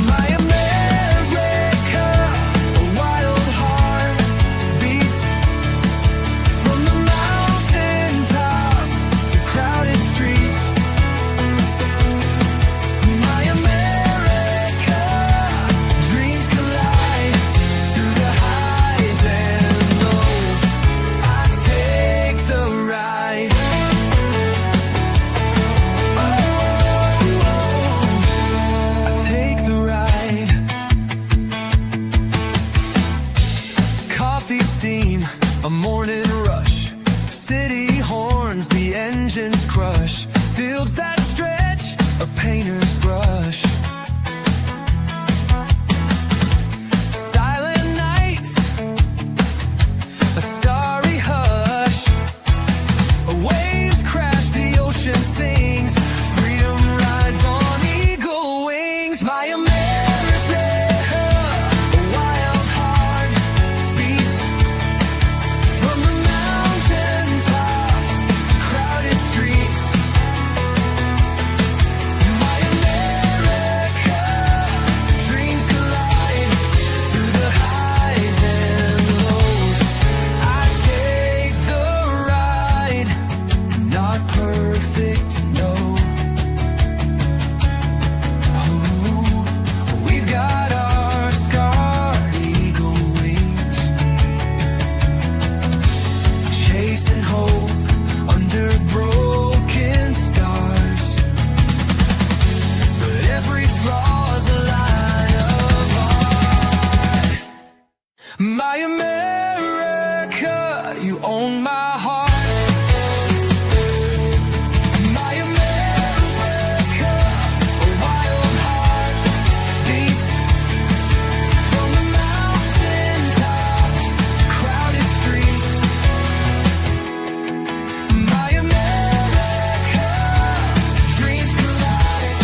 My America, a wild heart beats from the mountain tops to crowded streets. My America, dreams collide through the highs and lows. I take the ride. I take the ride. Coffee steam, a morning rush. City horns, the engines crush. Fields that stretch, a painter's brush. Silent nights, a starry hush. Waves crash, the ocean sings. Freedom rides on eagle wings. My America, a wild heart beats from the mountain tops to crowded streets. My America, dreams collide through the highs and lows. I take the ride. Not perfect, no. Oh, we've got our scarred eagle wings, chasing hope under broken stars. But every flaw's a line of art. My America, you own my heart. My America, a wild heart beats from the mountain tops to crowded streets. My America, dreams collide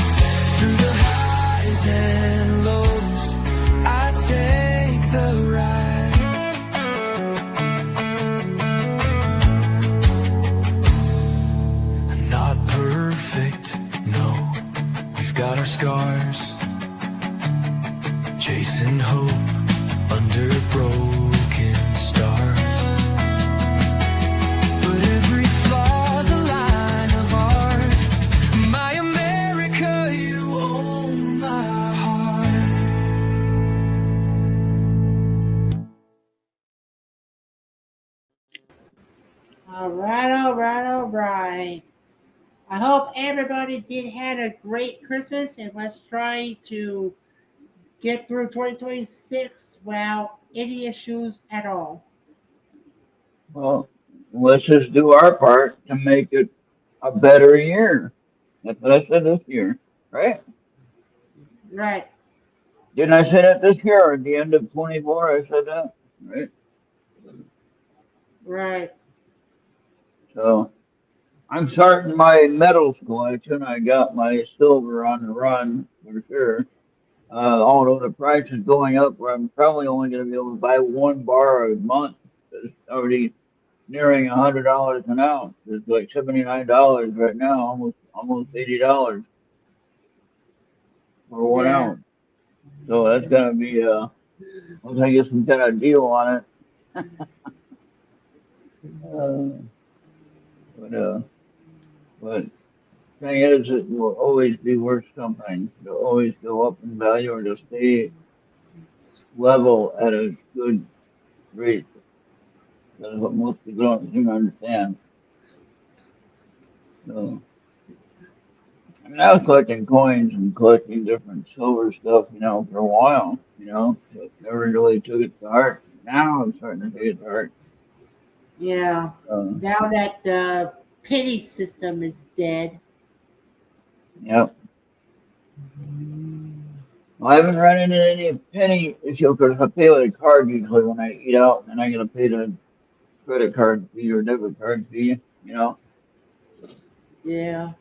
through the highs and lows. I take the ride. Not perfect, no. We've got our scars, chasing hope under broken stars. But every flaw's a line of art. My America, you own my heart. All right, all right, all right. I hope everybody did had a great Christmas, and let's try to get through 2026 without any issues at all. Well, let's just do our part to make it a better year. That's what I said this year, right? Right, Didn't I say that this year or at the end of 24? I said that, right? right. So I'm starting my middle school. Actually, I got my silver on the run for sure. Although the price is going up, where I'm probably only going to be able to buy one bar a month. It's already nearing $100 an ounce. It's like $79 right now, almost $80 for one Yeah, ounce. So that's gonna be once I get some kind of deal on it. Uh, but but thing is, it will always be worth something. It'll always go up in value or just stay level at a good rate. That's what most people don't seem to understand. So, I mean, I was collecting coins and collecting different silver stuff, for a while, but never really took it to heart. Now I'm starting to take it to heart. yeah. Uh, Now that the penny system is dead. yep. Well, I haven't run into any penny issue because I pay with a card usually when I eat out, and I gotta pay the credit card fee or debit card fee. Yeah,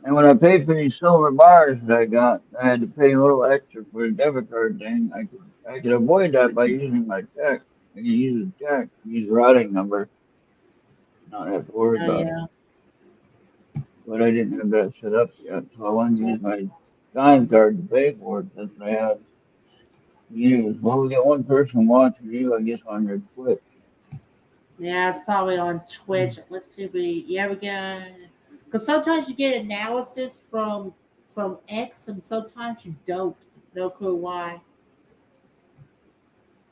And when I paid for these silver bars that I got, I had to pay a little extra for the debit card thing. I could avoid that by using my check. I can use a check, use a routing number, not have to worry oh about it. yeah, But I didn't have that set up yet, so I wanted to use my time card to pay for it since I had you. Well, we got one person watching you, I guess, on your Twitch. Yeah, it's probably on Twitch. Let's see. We got because sometimes you get analysis from X, and sometimes you don't. No clue why.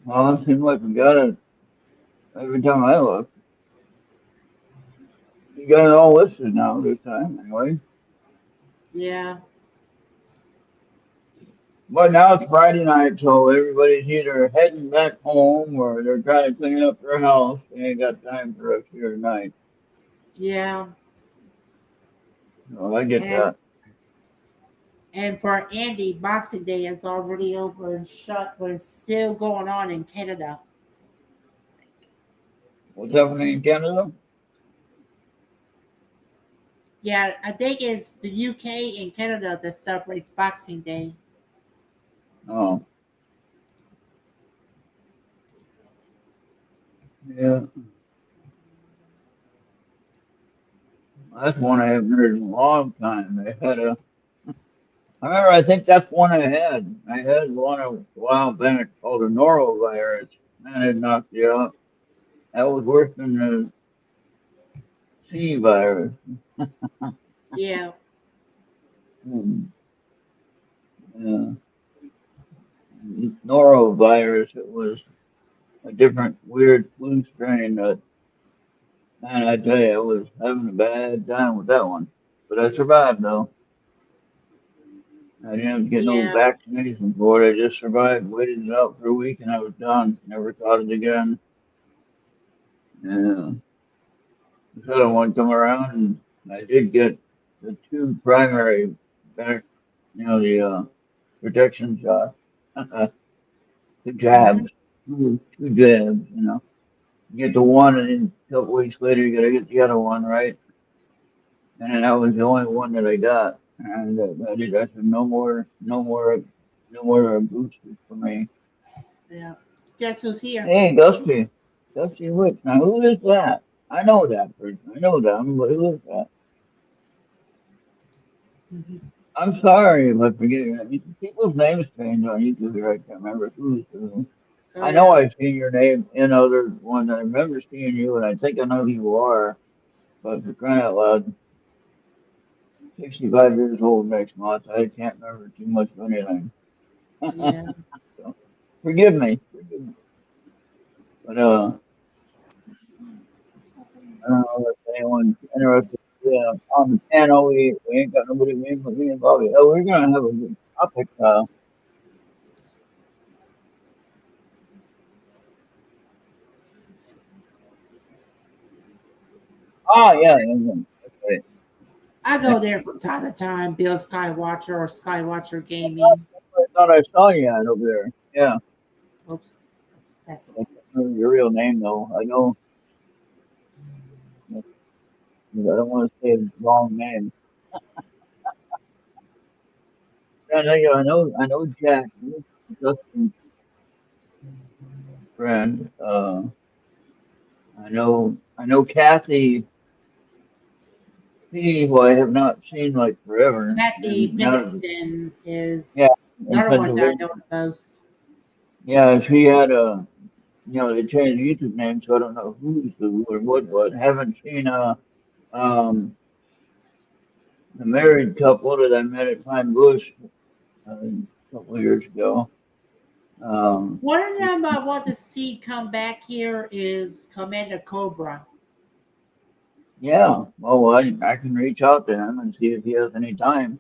Well, it seems like we got it every time I look. You got it all listed now this time, anyway. Yeah, But now it's Friday night, so everybody's either heading back home or they're trying to clean up their house. They ain't got time for us here tonight. yeah. So I get And that. and for Andy, Boxing Day is already over and shut, but it's still going on in Canada. What's happening in Canada? Yeah, I think it's the UK and Canada that celebrates Boxing Day. Oh, yeah. That's one I haven't heard in a long time. I remember, I think that's one I had. I had one a while back called a norovirus. Man, it knocked you out. That was worse than the C virus. Yeah, Hmm. Yeah. Norovirus, it was a different weird flu strain that, man, I tell you, I was having a bad time with that one. But I survived though. I didn't get no yeah, vaccination for it. I just survived, waited it out for a week, and I was done. Never caught it again. Yeah. The other one come around, and I did get the two primary back, the protection shots, the hmm jabs, two jabs, You get the one, and then a couple weeks later, you gotta get the other one, right? And then that was the only one that I got. And I said, no more, no more, no more boosters for me. yeah. Guess who's here? Hey, Dusty. Dusty Witch. Now, who is that? I know that person. I know them, but who is that? Mhm. I'm sorry if I forget your name. People's names change on YouTube. I can't remember who's who. Oh I know yeah, I've seen your name in other ones. I remember seeing you, and I think I know who you are. But for crying out loud, 65 years old next month. I can't remember too much of anything. yeah. So, forgive me. Forgive me. But I don't know if anyone's interested. Yeah, on the panel, we ain't got nobody. We ain't involved. Oh, we're gonna have a good topic. Yeah, yeah, yeah. That's right. I Yeah, go there from time to time. Bill Skywatcher or Skywatcher Gaming. I thought I saw you at over there. Yeah, Oops, that's I can't remember your real name though. I know. I don't want to say the wrong name. I know Jack. Justin's friend. I know Kathy P, who I have not seen like forever. Kathy And now, Pinkerton is yeah, in another one that I Pennsylvania. know the most. Yeah, she had they changed YouTube name, so I don't know who's who or what. Haven't seen um the married couple that I met at Pine Bush a couple of years ago. Um, One of them I want to see come back here is Commander Cobra. yeah, well, I can reach out to him and see if he has any time.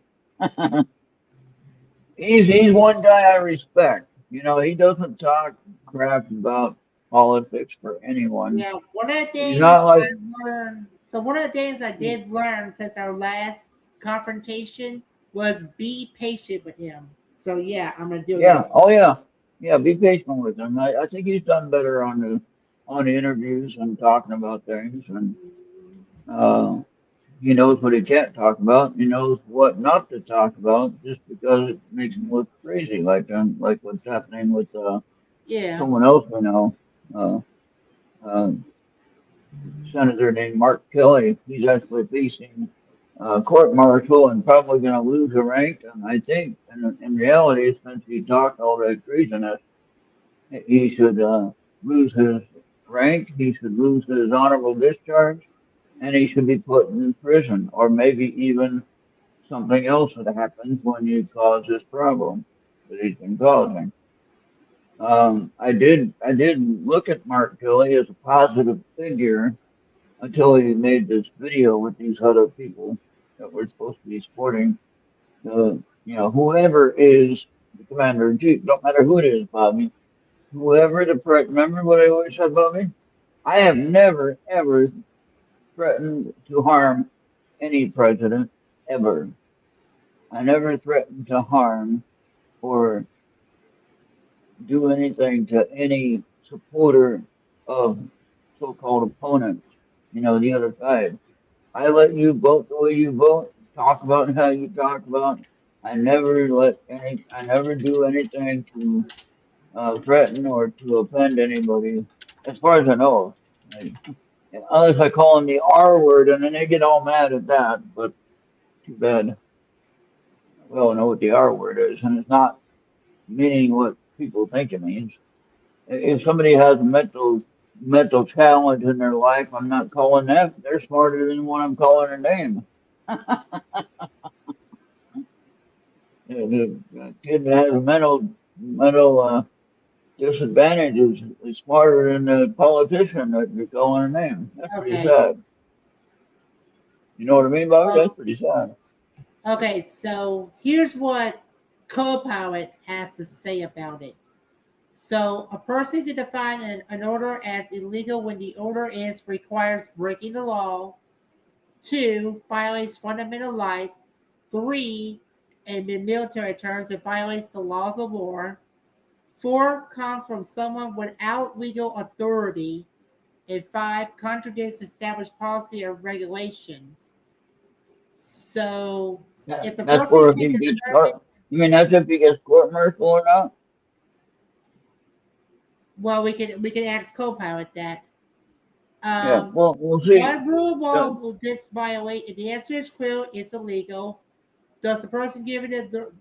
He's one guy I respect. He doesn't talk crap about politics for anyone. Yeah, one of the He's things not like, I learned. So one of the things I did learn since our last confrontation was be patient with him. So yeah, I'm gonna do yeah, that. oh yeah, yeah. Be patient with him. I think he's done better on the interviews and talking about things, and uh, he knows what he can't talk about. He knows what not to talk about, just because it makes him look crazy, like what's happening with Yeah, someone else we know. Uh, uh, Senator named Mark Kelly. He's actually facing. court-martial and probably going to lose a rank. And I think, in reality, since he talked all that treasonous, he should lose his rank, he should lose his honorable discharge, and he should be put in prison, or maybe even something else that happens when you cause this problem that he's been causing. I did look at Mark Tilley as a positive figure until he made this video with these other people that were supposed to be supporting whoever is the commander in chief. Don't matter who it is, Bobby. Whoever the remember what I always said, Bobby? I have never ever threatened to harm any president ever. I never threatened to harm or do anything to any supporter of so-called opponents, the other side. I let you vote the way you vote, talk about how you talk about. I never do anything to threaten or to offend anybody, as far as I know. Like, unless I call them the R word, and then they get all mad at that. But too bad. We all know what the R word is, and it's not meaning what people think it means. If somebody has a mental challenge in their life, I'm not calling them. They're smarter than what I'm calling their name. The kid that has a mental disadvantage is smarter than the politician that you're calling their name. That's pretty Okay. sad. You know what I mean, Bobby? Well, That's pretty sad. okay, so here's what Copilot has to say about it. So a person can define an order as illegal when the order requires breaking the law. 2, violates fundamental rights. 3, in the military terms, it violates the laws of war. 4, comes from someone without legal authority. And 5, contradicts established policy or regulation. So if the That's person where if can he gets determine, caught. You mean that's if he gets court-martial or not? well, we can ask Copilot that. Yeah. Um, Well, we'll see. what rule of law Uh, will this violate? If the answer is clear, it's illegal. Does the person giving the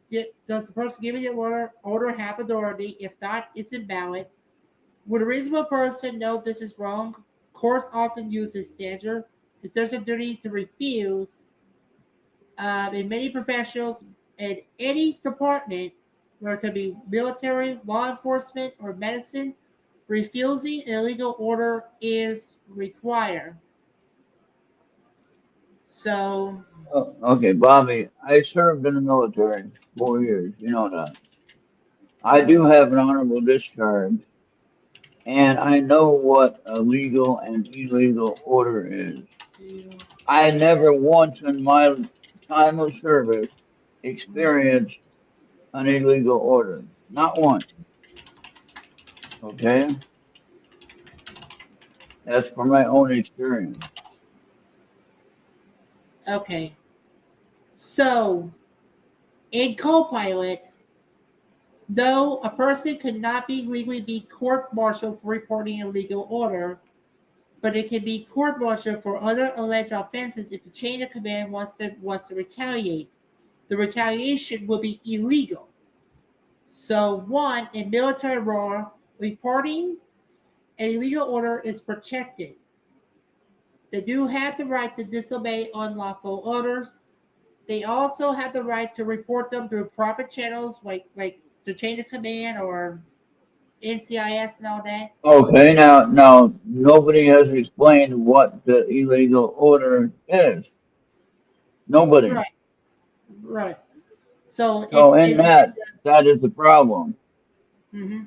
order have authority? If not, it's invalid. Would a reasonable person know this is wrong? Courts often use this standard. If there's a duty to refuse, in many professionals in any department, where it could be military, law enforcement, or medicine, refusing an illegal order is required. So, okay, Bobby. I served in the military 4 years. You know that. I do have an honorable discharge, and I know what a legal and illegal order is. I never once in my time of service experienced an illegal order. Not once. Okay? That's from my own experience. okay. So, in Copilot, though a person could not be legally be court-martialed for reporting a legal order, but it can be court-martialed for other alleged offenses if the chain of command wants to retaliate. The retaliation will be illegal. So, 1, in military law, reporting an illegal order is protected. They do have the right to disobey unlawful orders. They also have the right to report them through proper channels like the chain of command or NCIS and all that. Okay, now nobody has explained what the illegal order is. Nobody. Right, right. So So in that is the problem. mhm.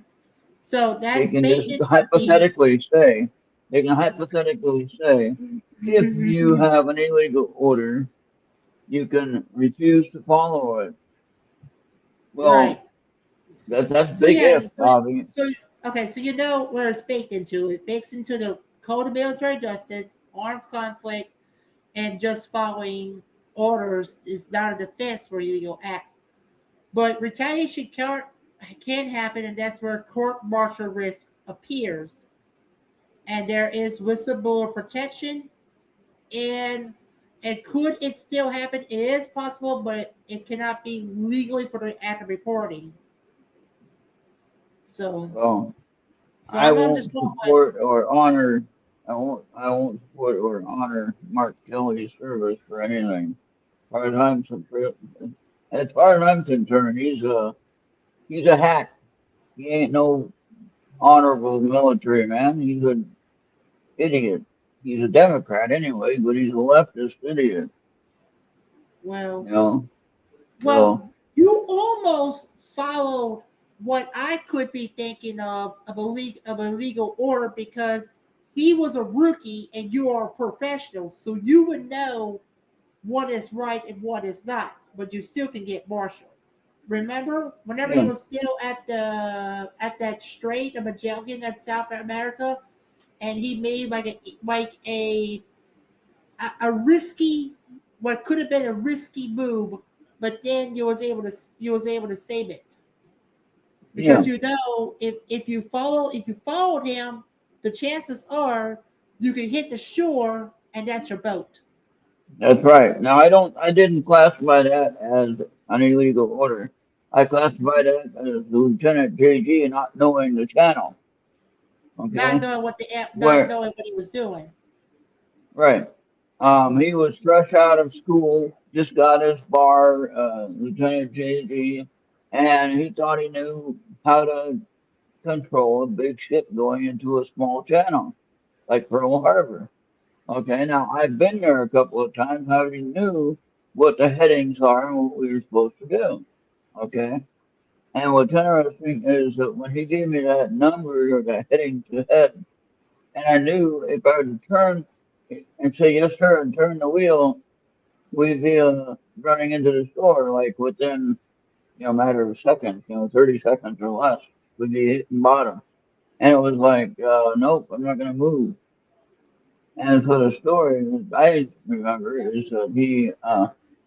So They that's can baked just into the. hypothetically say, they can hypothetically say, if you have an illegal order, you can refuse to follow it. Right. Well, that's So big yeah. if, Bobby. So okay. So you know where it's baked into. It bakes into the Code of Military Justice, armed conflict, and just following orders is not a defense for illegal acts. But retaliation can happen, and that's where court martial risk appears. And there is whistleblower protection, and And could it still happen? It is possible, but it cannot be legally for the act of reporting. So, Well, so I I'm just won't going with. support or honor. I won't support or honor Mark Kelly's service for anything. As far as I'm as far as I'm concerned, he's a hack. He ain't no honorable military man. He's an idiot. He's a Democrat anyway, but he's a leftist idiot. Well, You know. well, So you almost follow what I could be thinking of a legal order because he was a rookie and you are a professional, so you would know what is right and what is not, but you still can get marshaled. Remember, whenever he yeah, was still at that Strait of Magellan at South America, and he made a risky, what could have been a risky move, but then you was able to save it because yeah. you know if you followed him, the chances are you can hit the shore and that's your boat. That's right. Now I didn't classify that as an illegal order. I classified that as Lieutenant JG not knowing the channel. Not Okay, knowing not where knowing what he was doing. right. He was fresh out of school, just got his bar, Lieutenant JG, and he thought he knew how to control a big ship going into a small channel like Pearl Harbor. Okay, now I've been there a couple of times. I already knew what the headings are and what we were supposed to do. Okay, and what's interesting is that when he gave me that number or that heading to head, and I knew if I would turn and say yes sir and turn the wheel, we'd be running into the shore like within a matter of seconds, 30 seconds or less, we'd be hitting bottom. And it was like, nope, I'm not going to move. And so the story that I remember is that he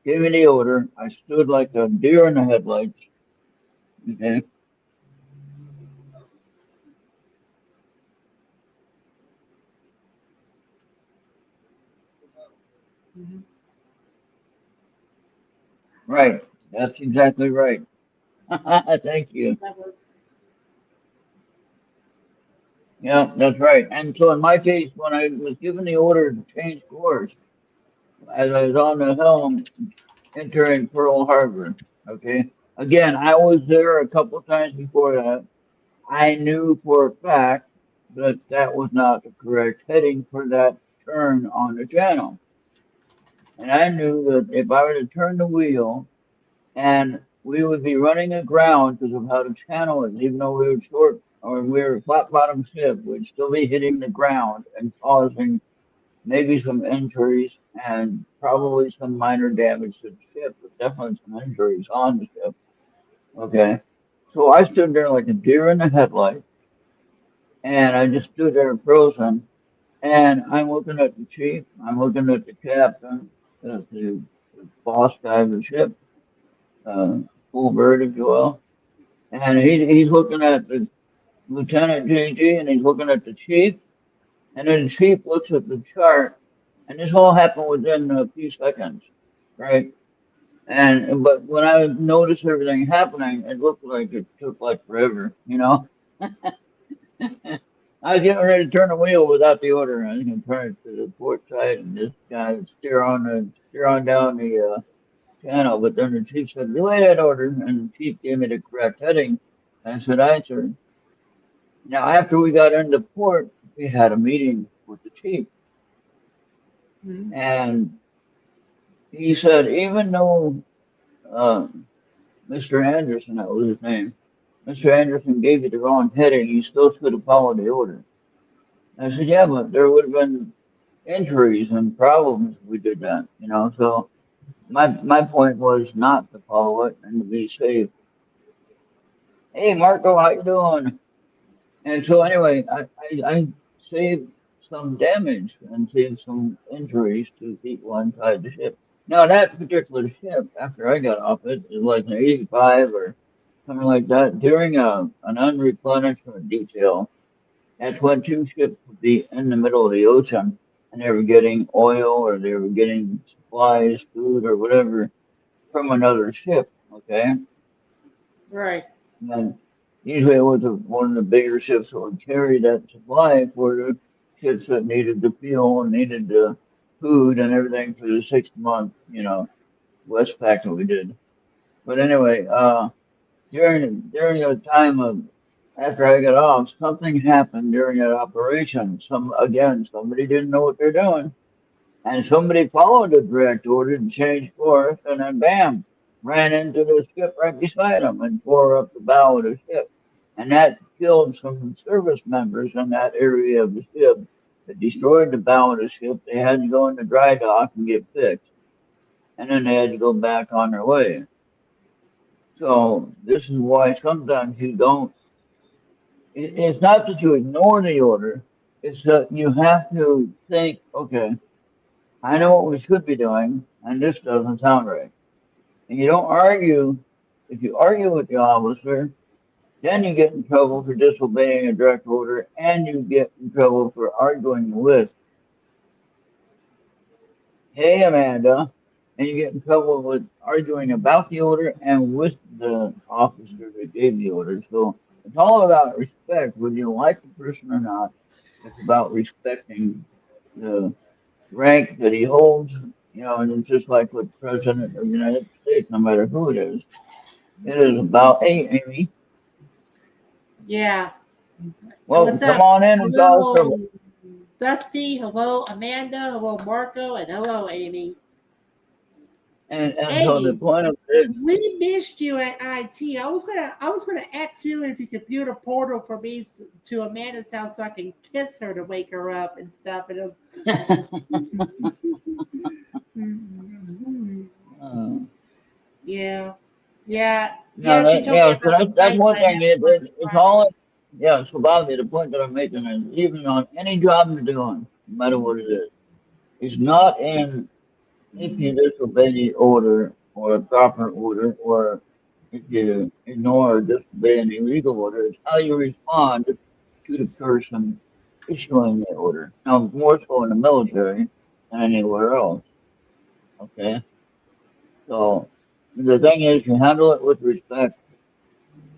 gave me the order. I stood like a deer in the headlights. Okay, Mhm. right. That's exactly right. Thank you. That was Yeah, that's right. And so in my case, when I was given the order to change course, as I was on the helm entering Pearl Harbor, okay. Again, I was there a couple of times before that. I knew for a fact that that was not the correct heading for that turn on the channel. And I knew that if I were to turn the wheel and we would be running aground because of how the channel is, even though we were short or we were flat bottom ship, we'd still be hitting the ground and causing maybe some injuries and probably some minor damage to the ship, but definitely some injuries on the ship. Okay. So I stood there like a deer in the headlight and I just stood there frozen. And I'm looking at the chief, I'm looking at the captain, the boss guy of the ship, uh, full bird, if you will. And he's looking at the Lieutenant JG and he's looking at the chief. And then the chief looks at the chart. And this all happened within a few seconds, right? And but when I noticed everything happening, it looked like it took like forever, you know? I was getting ready to turn the wheel without the order. I was going to turn it to the port side and just kind of steer on down the channel. But then the chief said, "Delay that order," and the chief gave me the correct heading. I said, "Aye, sir." Now, after we got into port, we had a meeting with the chief, mhm. and he said, even though uh, Mr. Anderson, that was his name, Mr. Anderson gave you the wrong heading, you still should have followed the order. I said, "Yeah, but there would have been injuries and problems if we did that, you know." So my point was not to follow it and to be safe. Hey, Marco, how you doing? And so anyway, I saved some damage and saved some injuries to people inside the ship. Now that particular ship, after I got off it, it was like an 85 or something like that. During an unreplenishment detail, that's when two ships would be in the middle of the ocean. and they were getting oil or they were getting supplies, food, or whatever from another ship. Okay, Right. and usually it was one of the bigger ships that would carry that supply for the ships that needed the fuel and needed the food and everything for the 6 month, Westpac that we did. But anyway, during the time of after I got off, something happened during that operation. Somebody didn't know what they're doing, and somebody followed the direct order and changed course, and then bam, ran into the ship right beside them and tore up the bow of the ship, and that killed some service members in that area of the ship. It destroyed the bow of the ship. They had to go into dry dock and get fixed, and then they had to go back on their way. So this is why sometimes you don't. It's not that you ignore the order. It's that you have to think, okay, I know what we should be doing, and this doesn't sound right. And you don't argue. If you argue with the officer, then you get in trouble for disobeying a direct order, and you get in trouble for arguing with, hey, Amanda, and you get in trouble with arguing about the order and with the officer that gave the order. So it's all about respect, whether you like the person or not. It's about respecting the rank that he holds, and it's just like with the President of the United States, no matter who it is. It is about, hey, Amy, Yeah. And well, what's come up? on in and cause Hello, trouble. Dusty. Hello, Amanda. Hello, Marco. And hello, Amy. And so the Amy, point of it, we missed you at IT. I was gonna ask you if you could build a portal for me to Amanda's house so I can kiss her to wake her up and stuff. And it was, uh, yeah, yeah, no, yeah. She told me so about the that's fight one I had thing. with It's Friday. all, yeah, so Bobby, the point that I'm making is even on any job you're doing, no matter what it is, it's not in if you disobey the order or a proper order, or if you ignore or disobey an illegal order, it's how you respond to the person issuing the order. Now, more so in the military than anywhere else. Okay, so the thing is, you handle it with respect,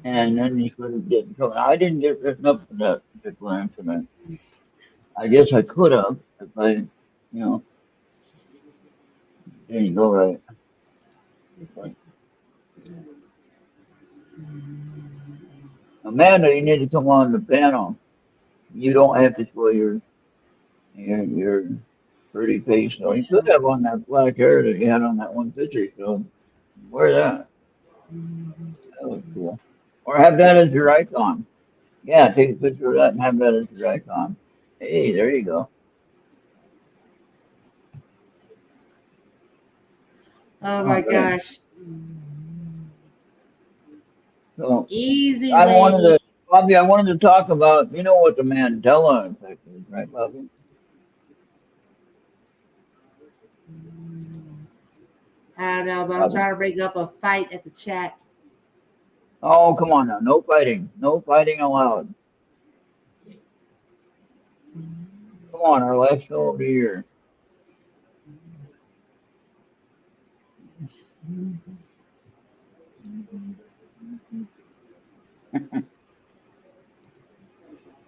and then you shouldn't get in trouble. I didn't get written up for that particular incident. I guess I could have if didn't go right. But Amanda, you need to come on the panel. You don't have to show your pretty face. So you could have on that black hair that you had on that one picture. So wear that. That was cool. Or have that as your icon. Yeah, take a picture of that and have that as your icon. Hey, there you go. Oh All my right. gosh. So Easy, I wanted lady. to, Bobby, I wanted to talk about, you know what the Mandela effect is, right, Bobby? I don't know, but I'm Bobby. trying to bring up a fight at the chat. Oh, come on now. No fighting. No fighting allowed. Come on, our last show of the year.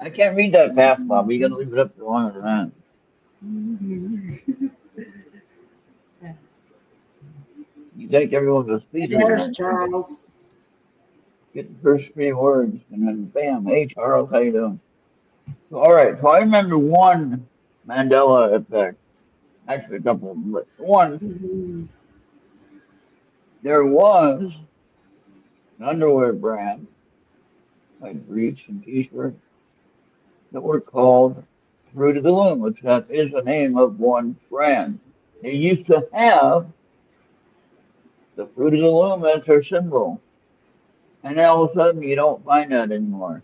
I can't read that fast, Bobby. You gotta leave it up to one of the men. You think everyone's a speed reader There's on here. Charles. Get the first three words, and then bam, hey Charles, how you doing? So, all right, so I remember one Mandela effect, actually a couple of them, but one, Mhm. there was an underwear brand, like briefs and t-shirts, that were called Fruit of the Loom, which that is the name of one brand. They used to have the Fruit of the Loom as their symbol, and then all of a sudden you don't find that anymore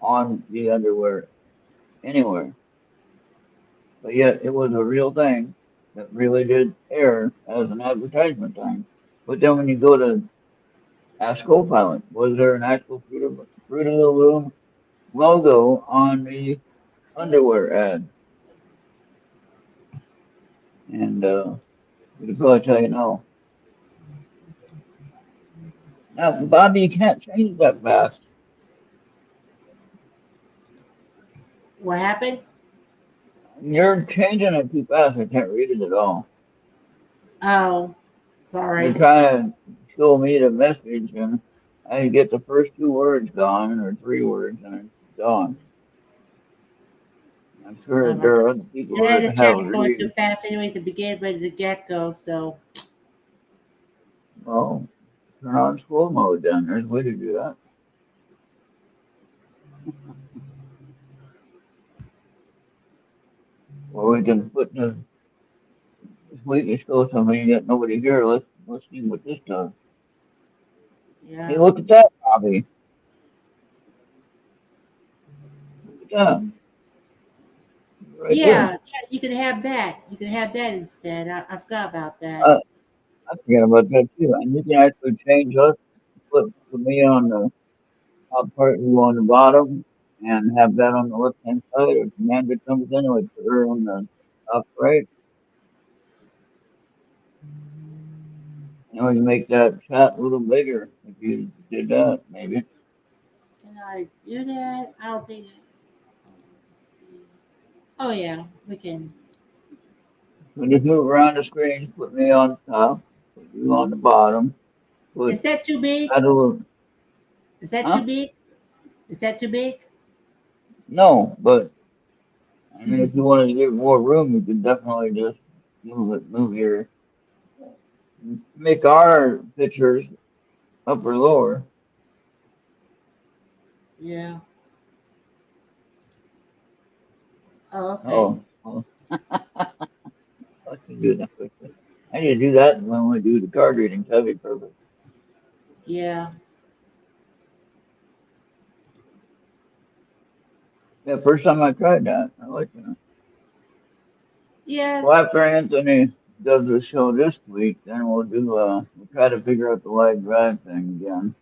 on the underwear anywhere. But yet it was a real thing that really did air as an advertisement thing. But then when you go to Ask Copilot, was there an actual Fruit of the Loom logo on the underwear ad? and it'll probably tell you no. Now, Bobby, you can't change that fast. What happened? You're changing it too fast. I can't read it at all. Oh, You're sorry. trying to show me the message, and I get the first two words gone, or three words, and it's gone. I'm sure Oh my there God. are other people Yeah, that the have chat it was going too read. fast anyway to begin with the get go. So Well, turn on slow mode then. There's a way to do that. Or we can put the we can show somebody that nobody here. Let's see what this does. Hey, yeah, look at that, Bobby. Look at that. Right there. yeah. You can have that. You can have that instead. I forgot about that. Uh, I forget about that too. And you can actually change us, put me on the top part, you on the bottom, and have that on the left hand side, or Commander comes in and we put her on the top right. And we can make that chat a little bigger if you did that, maybe. Can I do that? I don't think. Let's see. Oh yeah, we can. So just move around the screen, put me on top, put you on the bottom, put Is that too big? that a little, Is that too huh? big? Is that too big? No, but I mean, if you wanted to give more room, you could definitely just move your, make our pictures up or lower. Yeah. Oh, okay. Oh, I can do that quickly. I need to do that when we do the card reading. That'd be perfect. Yeah. Yeah, first time I tried that. I like that. Yeah. Well, after Anthony does the show this week, then we'll try to figure out the live drive thing again.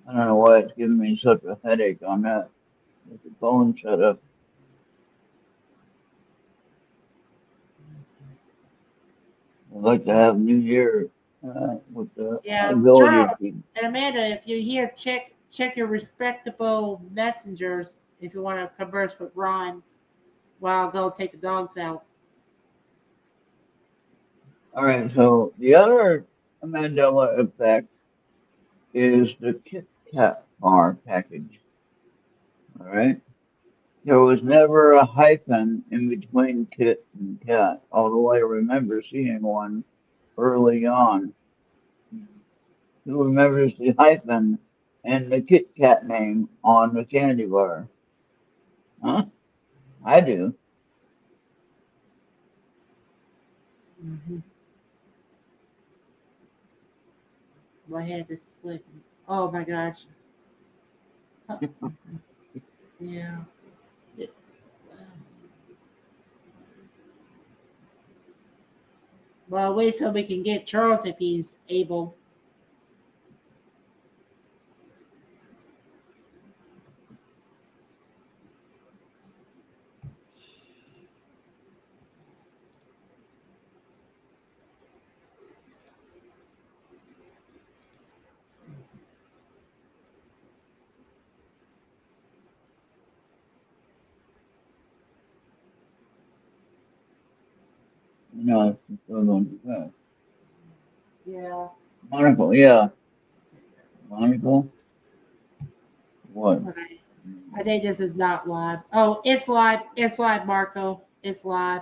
I don't know why it's giving me such a headache on that with the phone set up. I'd like to have New Year with the Yeah. ability Charles to. and Amanda, if you're here, check your respectable messengers if you want to converse with Ron while I'll go take the dogs out. All right, so the other Mandela effect is the Kit Kat bar package. All right. There was never a hyphen in between Kit and Kat, although I remember seeing one early on. Who remembers the hyphen and the Kit Kat name on the candy bar? Huh? I do. Mm-hmm. My head is split. Oh my gosh. Huh. Yeah. Well, wait till we can get Charles if he's able. No, it's still going too fast. Yeah. Monocle, yeah. Monocle? What? Okay. I think this is not live. Oh, it's live. It's live, Marco. It's live.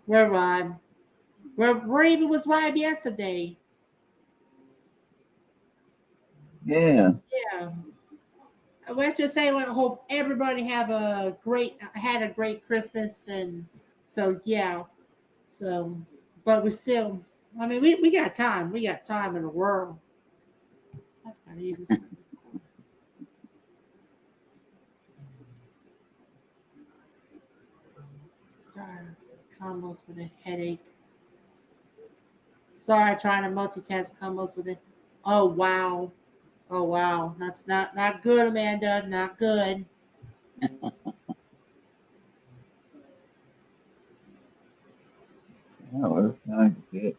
We're live. We're even was live yesterday. Yeah. Yeah. Let's just say I hope everybody had a great Christmas and so yeah. So but we still I mean we got time. We got time in the world. I've got to use this. Darn, combos with a headache. Sorry, trying to multitask combos with it. Oh wow. Oh wow. That's not good, Amanda. Not good. Yeah, we're trying to get.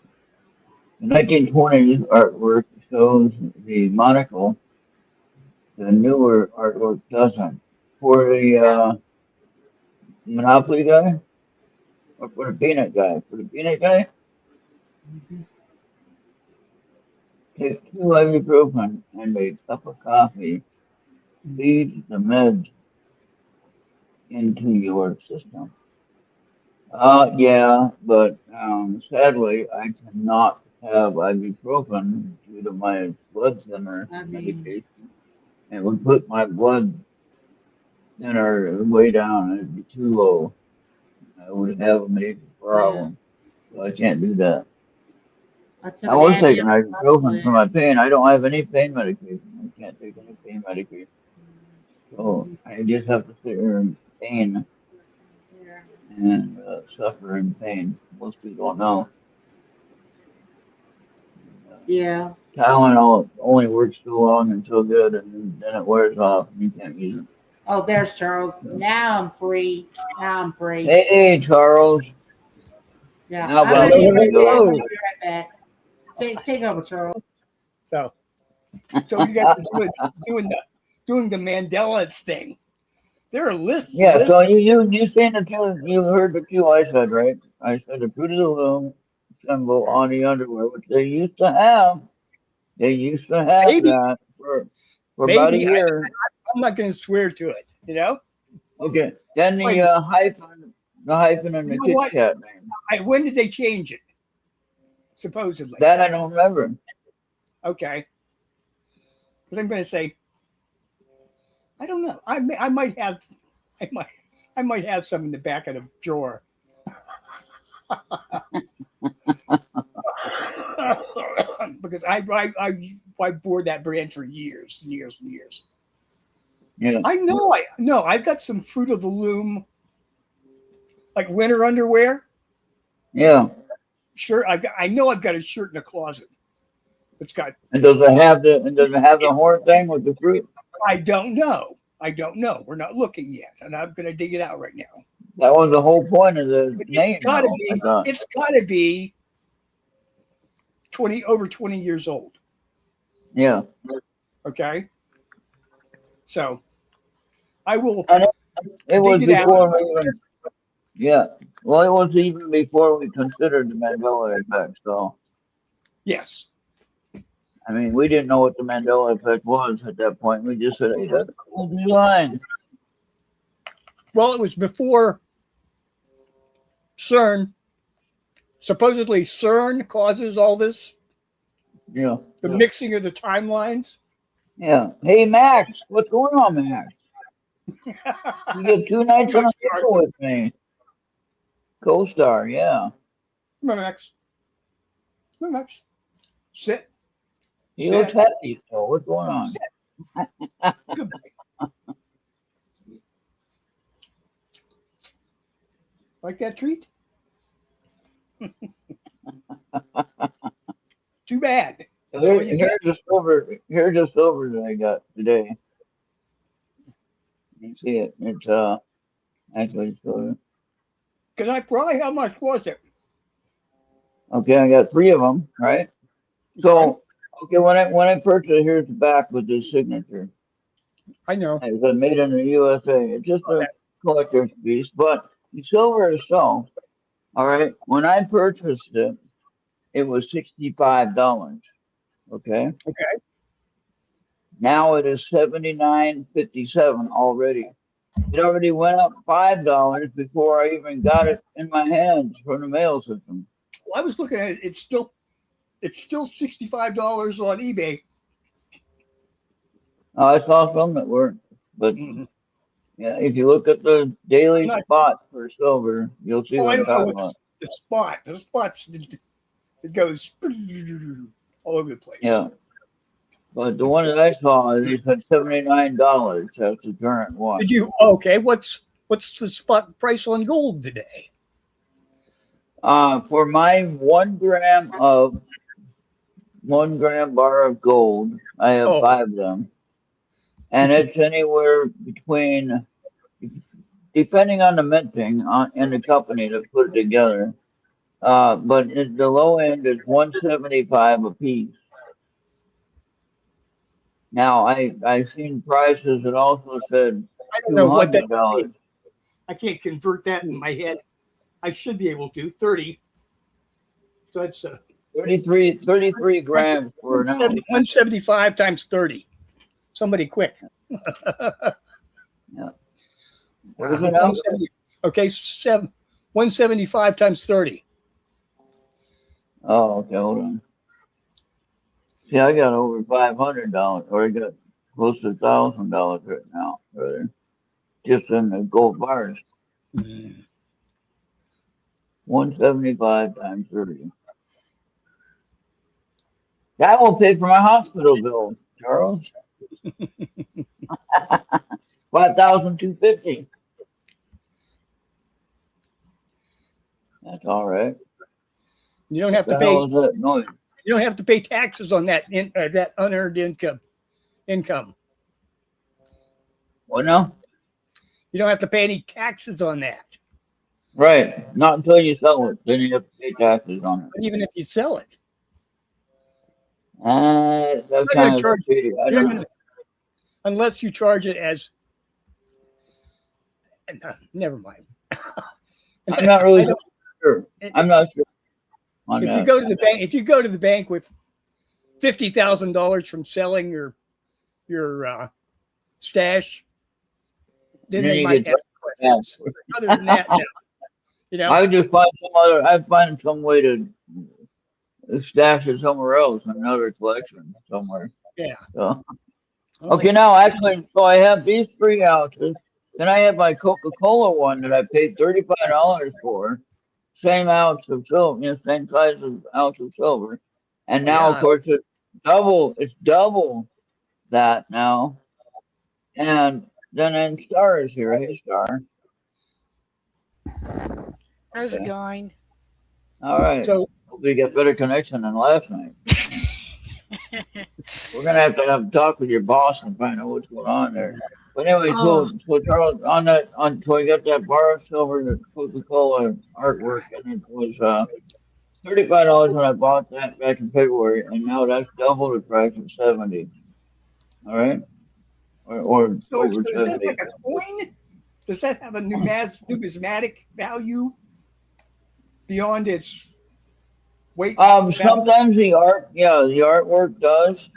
The 1920s artwork shows the monocle. The newer artwork doesn't. For the Monopoly guy or for the peanut guy? For the peanut guy, take 2 ibuprofen and a cup of coffee. Feed the meds into your system. Yeah, but sadly, I cannot have ibuprofen due to my blood thinner I mean, medication. It would put my blood thinner way down. It'd be too low. I would have a major yeah. problem. So I can't do that. I I took was taking ibuprofen for my antidepressants. pain. I don't have any pain medication. I can't take any pain medication. So I just have to sit here in pain Yeah. and suffer in pain. Most people don't know. Yeah. Tylenol only works so long and so good, and then it wears off and you can't use it. Oh, there's Charles. So, Now I'm free. Now I'm free. hey, Charles. Yeah. How I'm about gonna you? be right back. I'm Hello. gonna be right back. Take over, Charles. So you guys are doing the Mandela's thing. There are lists. Yeah, so lists. you seen the two, you heard the two I said, right? I said the fruit of the loom symbol on the underwear, which they used to have. They used to have Maybe, that for about a maybe year. I'm not going to swear to it. You know. Okay, then Wait, the hyphen and you the know Kit what? Kat name. When did they change it? Supposedly. That I don't remember. Okay. Because I'm going to say, I don't know. I might have some in the back of the drawer. Because I bore that brand for years and years and years. Yeah. I know I've got some Fruit of the Loom, like winter underwear. Yeah. Shirt. I know I've got a shirt in the closet. It's got. And does it have the horn thing with the fruit? I don't know. We're not looking yet, and I'm going to dig it out right now. That was the whole point of the name. It's got to though, I be. thought. It's got to be over 20 years old. Yeah. Okay. So I will. And it was dig it out. before we even. Yeah. Well, it was even before we considered the Mandela effect. So, Yes. I mean, we didn't know what the Mandela effect was at that point. We just said, hey, that's a cool design. Well, it was before CERN. Supposedly, CERN causes all this. Yeah. The mixing of the timelines. Yeah. Hey, Max, what's going on, Max? You get 2 nights on a show with me. Co-star, yeah. Come on, Max. Come on, Max. Sit. He looks happy, so what's going on? Good boy. Like that treat? Too bad. That's all you get. Here's the silver that I got today. You see it. It's actually silver. Can I pry? How much was it? Okay, I got 3 of them, right? So okay, when I purchased it, here's the back with his signature. I know. It was made in the USA. It's just a collector's piece, but the silver itself, all right, when I purchased it, it was $65. Okay. Okay. Now it is $79.57 already. It already went up $5 before I even got it in my hands from the mail system. Well, I was looking at it. It's still $65 on eBay. I saw some that weren't, but yeah, if you look at the daily spot for silver, you'll see what I I'm don't know talking what's about. the spot. The spot's it goes all over the place. Yeah. But the one that I saw, they said $79. That's the current one. Did you? Okay. What's the spot price on gold today? For my 1 gram bar of gold, I have 5 of them, and it's anywhere between, depending on the minting and the company that put it together, But the low end is 175 a piece. Now I seen prices that also said I don't know what that $200. is. I can't convert that in my head. I should be able to 30. So it's 33 grams for an ounce. 175 times 30. Somebody quick. Yeah. What is it now? 170. Okay, 175 times 30. Oh, okay, hold on. See, I got over $500, or I got close to $1,000 right now, brother. Just in the gold bars. 175 times 30. That will pay for my hospital bill, Charles. 5,250. That's all right. You don't have What to the pay. hell is that noise? You don't have to pay taxes on that that unearned income. What now? You don't have to pay any taxes on that. Right. Not until you sell it. Then you have to pay taxes on it. But even if you sell it, That's They're kind gonna of charge- shady. I they're don't gonna- unless you charge it as. Never mind. I'm not really I don't- sure. I'm not sure. On If that. you go to the bank, with $50,000 from selling your stash, then Then they you might get ask questions. Other than that, no. You know, I would just find I'd find some way to stash it somewhere else, in another collection somewhere. yeah. So. Okay, now actually, so I have these 3 ounces. Then I have my Coca-Cola one that I paid $35 for. Same ounce of silver, same size of ounce of silver. And now, of Yeah. course, it's double that now. And then Star is here. Hey, Star. How's it Okay. going? All right. So Hope we get better connection than last night. We're gonna have to have a talk with your boss and find out what's going on there. But anyway, Oh, so Charles, so I got that bar of silver, the Coca-Cola artwork, and it was $35 when I bought that back in February, and now that's double the price of 70. All right, or So over is that 70. like a coin? Does that have a numismatic value beyond its weight? value? Sometimes the artwork does.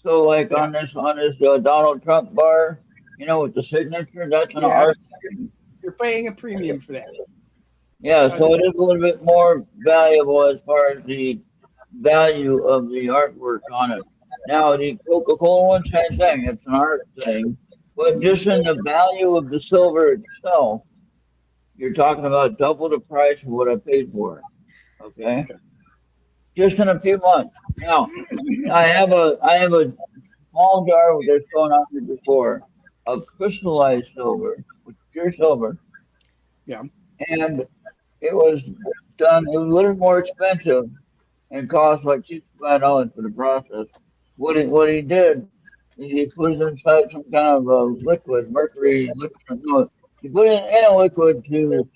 So like on this Donald Trump bar, with the signature, that's an art. Yes, you're paying a premium for that. Yeah, so it is a little bit more valuable as far as the value of the artwork on it. Now, the Coca-Cola one, same thing. It's an art thing. But just in the value of the silver itself, you're talking about double the price of what I paid for it. Okay? Just in a few months. Now, I have a small jar that's going on here before of crystallized silver, with pure silver. Yeah. And it was a little more expensive and cost like $65 for the process. What he did is he put it inside some kind of a liquid, mercury liquid. No, he put it in a liquid to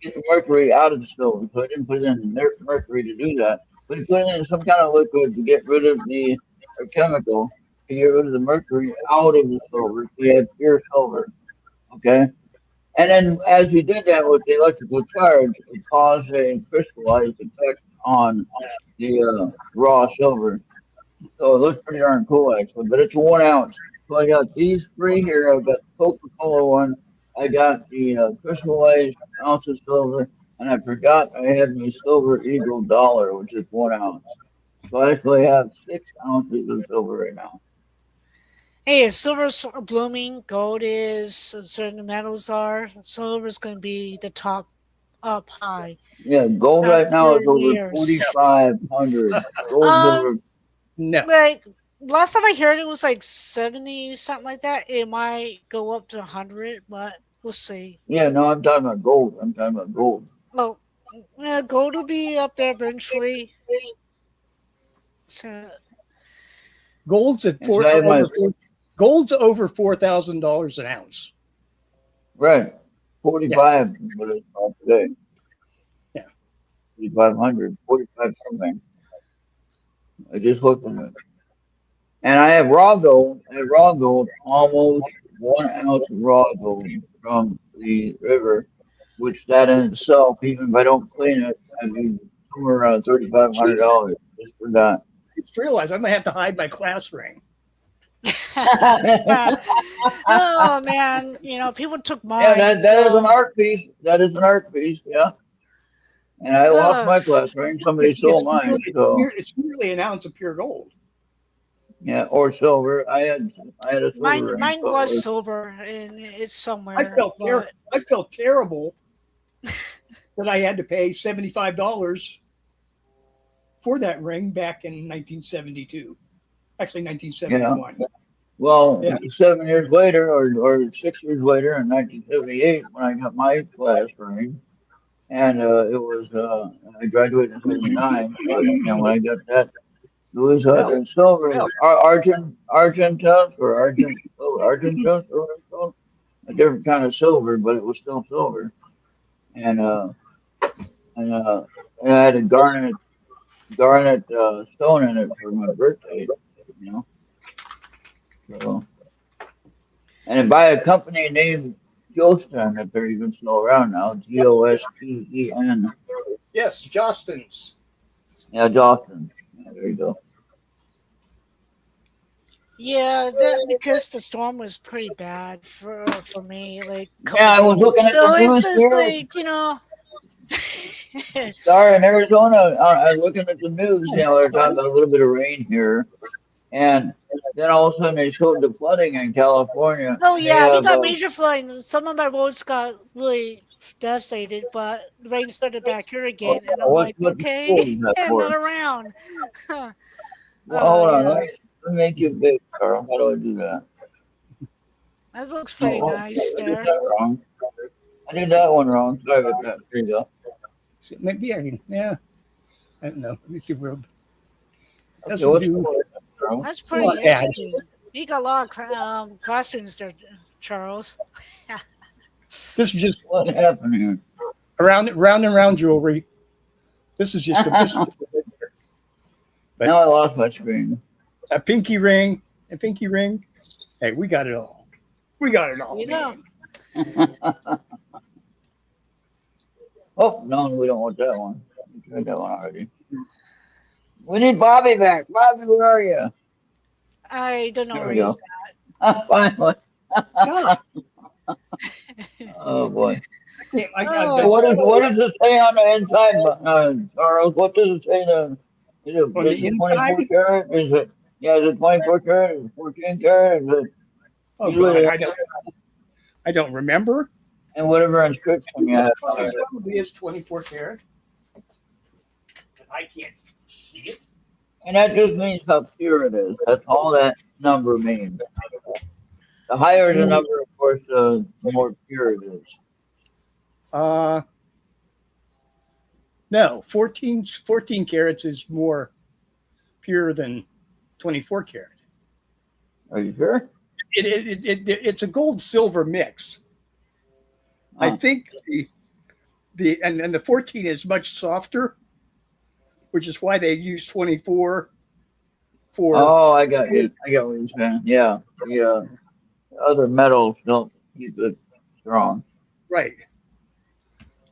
get the mercury out of the silver. So he didn't put it in mercury to do that. But he put it in some kind of liquid to get rid of the chemical, to get rid of the mercury out of the silver. So you had pure silver. Okay? And then as he did that with the electrical charge, it caused a crystallized effect on the raw silver. So it looks pretty darn cool actually, but it's 1 ounce. So I got these 3 here. I've got the Coca-Cola one. I got the crystallized ounce of silver, and I forgot I had my silver eagle dollar, which is 1 ounce. So I actually have 6 ounces of silver right now. hey, silver's blooming. Gold is, certain metals are. Silver's going to be the top up high. Yeah, gold right now is over Years. 4,500. Gold's over. No. Like, last time I heard it was like 70, something like that. It might go up to 100, but we'll see. Yeah, no, I'm talking about gold. Well, gold will be up there eventually. So, Gold's at So I have my- gold's over $4,000 an ounce. Right. 45 is what it's called today. Yeah. 3,500, 45 something. I just looked at it. And I have raw gold, almost 1 ounce of raw gold from the river, which that in itself, even if I don't clean it, I'd be somewhere around $3,500 just for that. I just realized I'm gonna have to hide my class ring. Oh man, people took mine. Yeah, that is an so- art piece. That is an art piece, yeah. And I lost my class ring. Somebody stole mine. So It's really an ounce of pure gold. yeah, or silver. I had a silver Mine, ring. mine so it was silver, and it's somewhere. I felt terrible that I had to pay $75 for that ring back in 1972. Actually, 1971. Well, Yeah. 7 years later, or 6 years later, in 1978, when I got my class ring, and it was I graduated in '79, and when I got that, it was silver, argentus or argentus, or what it's called, a different kind of silver, but it was still silver, and and uh, and I had a garnet stone in it for my birthday, you know. So, and by a company named Joston, that they're even still around now, Josten. Yes, Jostens. Yeah, Joston. Yeah, there you go. Yeah, that because the storm was pretty bad for me. Like, Yeah, I was looking at so the news it's just here. like Sorry, in Arizona, I was looking at the news. They're talking about a little bit of rain here, and then all of a sudden they showed the flooding in California. Oh They yeah, we have, got major flooding. Some of my roads got really devastated, but the rain started back here again, and I'm like, what okay, school is that I'm for? not around. Well, hold on, Yeah, let me make you big, Carl. How do I do that? that looks pretty nice I did there. that wrong. I did that one wrong. Sorry about that. There you go. Maybe I can. Yeah, I don't know. Let me see where. That's Okay, what what's do. going on, Carl? That's pretty Well, yeah. interesting. You got a lot of classrooms there, Charles. This is just What happened here? round and round jewelry. This is just Now I lost my screen. a pinky ring, a pinky ring. Hey, we got it all. We got it all. You know, Oh, no, we don't want that one. We tried that one already. We need Bobby back. Bobby, where are you? I don't know There where we he's go. Finally. God, Oh, boy. Oh. What does it say on the inside, Charles? What does it say? Is it, On the is it inside? 24 karat? Is it 24 karat? Is it 14 karat? Is it oh usually, God, I don't remember. and whatever inscription you have It on it. probably is 24 karat. I can't see it. And that just means how pure it is. That's all that number means. The higher the number, of course, the more pure it is. No, 14 carats is more pure than 24 karat. Are you sure? It's a gold silver mix. I think and the 14 is much softer, which is why they use 24 for. Oh, I got you. I got what you're saying. Yeah. The other metals don't keep it strong. Right.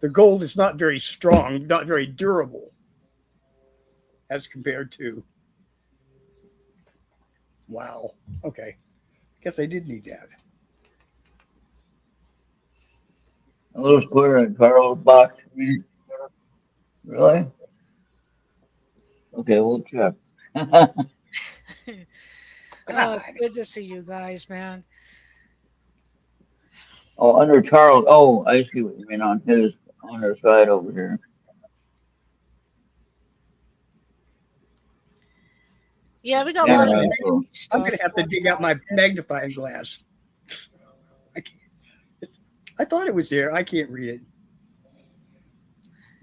The gold is not very strong, not very durable as compared to. Wow. Okay. Guess I did need that. A little square in Carl's box. Really? Okay, we'll check. Oh, it's good to see you guys, man. Oh, under Charles. Oh, I see what you mean on their side over here. Yeah, we got a Yeah, lot of right. I'm stuff. going to have to dig out my magnifying glass. I thought it was there. I can't read it.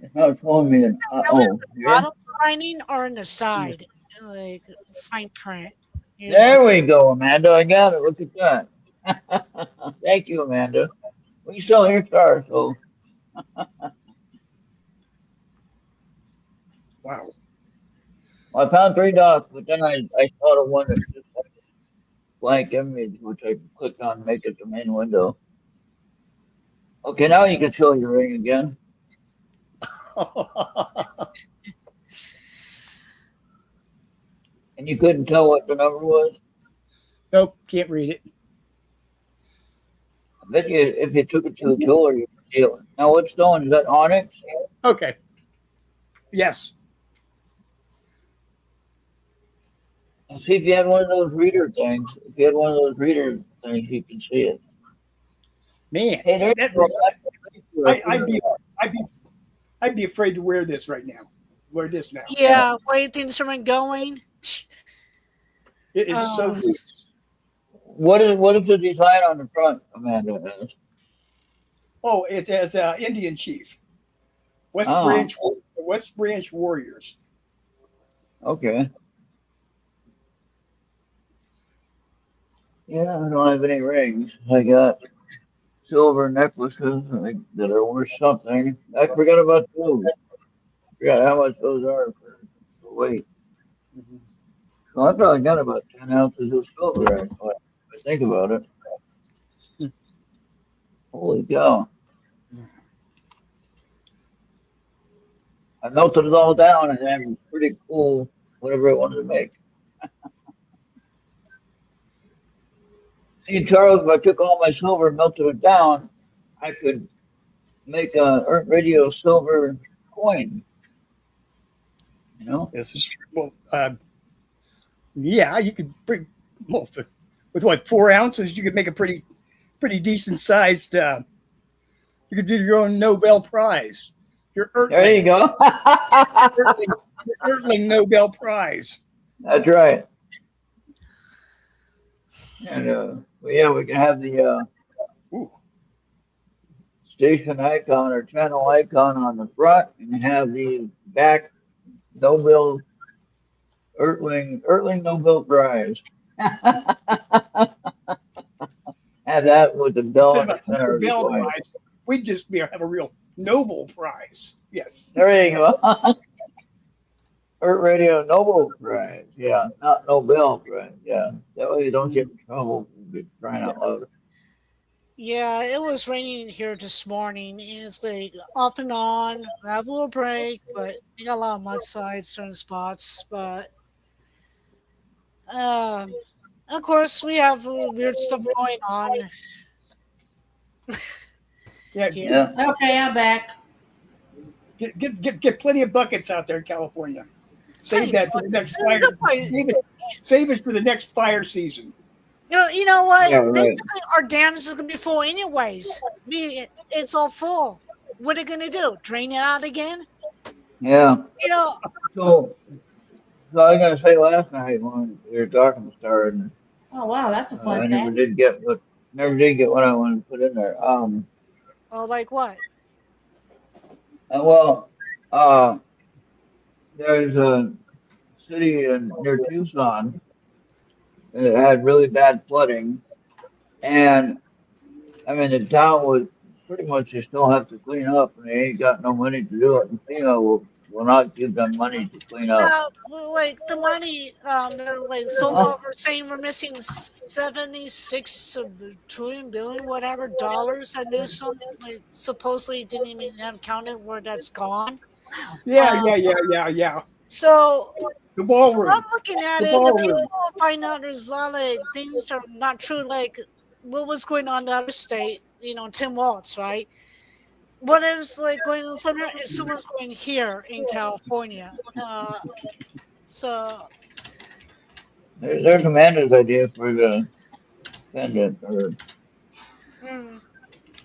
It's not showing me. Oh, yeah. Bottom lining or on the side, like fine print. There we go, Amanda. I got it. Look at that. Thank you, Amanda. We still hear stars, so Wow. Well, I found three dots, but then I thought of one that just had a blank image, which I can click on and make it the main window. Okay, now you can show your ring again. And you couldn't tell what the number was? Nope, can't read it. I bet you if you took it to a jeweler, you could see it. Now, what stone? Is that onyx? Okay. Yes. And see if you had one of those reader things. If you had one of those reader things, you can see it. Man, Hey, there's I'd be afraid to wear this right now. Wear this now. Yeah, way things are going. It is so loose. what is the design on the front, Amanda? Oh, it has Indian Chief. West Branch Warriors. Okay. Yeah, I don't have any rings. I got silver necklaces that are worth something. I forgot about those. I forgot how much those are for weight. So I probably got about 10 ounces of silver, actually, if I think about it. Holy cow. I melted it all down and had a pretty cool whatever I wanted to make. See, Charles, if I took all my silver and melted it down, I could make a ERRT radio silver coin. You know? This is true. Well, yeah, you could bring with what 4 ounces, you could make a pretty decent sized. You could do your own Nobel Prize. Your Earthling, There you go. Earthling Nobel Prize. That's right. And well, yeah, we can have the station icon or channel icon on the front, and have the back Nobel Earthling Nobel Prize. Have that with the bell in the center of the Nobel coin. Prize. We'd just have a real Nobel Prize. Yes. There you go. ERRT Radio Nobel Prize. Yeah, not Nobel Prize. Yeah, that way you don't get in trouble for crying out loud. Yeah, it was raining here this morning, and it's like off and on. I have a little break, but we got a lot of mudslides, certain spots. But of course, we have weird stuff going on. Yeah. Yeah. Okay, I'm back. Get plenty of buckets out there in California. Save Plenty that of for the next buckets. fire. Save it for the next fire season. You know what? Yeah, right. Basically, our dams is gonna be full anyways. It's all full. What are they gonna do? Drain it out again? Yeah. You know, So I was gonna say last night when we were talking to Star, and Oh wow, that's a I fun never fact. did get what I wanted to put in there. oh, like what? Well, there's a city near Tucson that had really bad flooding, and I mean the town was pretty much they still have to clean up, and they ain't got no money to do it, and FEMA will not give them money to clean up. Like the money, they're like so far we're saying we're missing 76 billion whatever dollars that is something like supposedly didn't even have counted where that's gone. Yeah. So The ballroom. I'm looking at The it, the ballroom. people will find out there's a lot of things that are not true, like what was going on in the other state, Tim Waltz, right? What is like going on somewhere is someone's going here in California. So There's Amanda's idea for the pendant or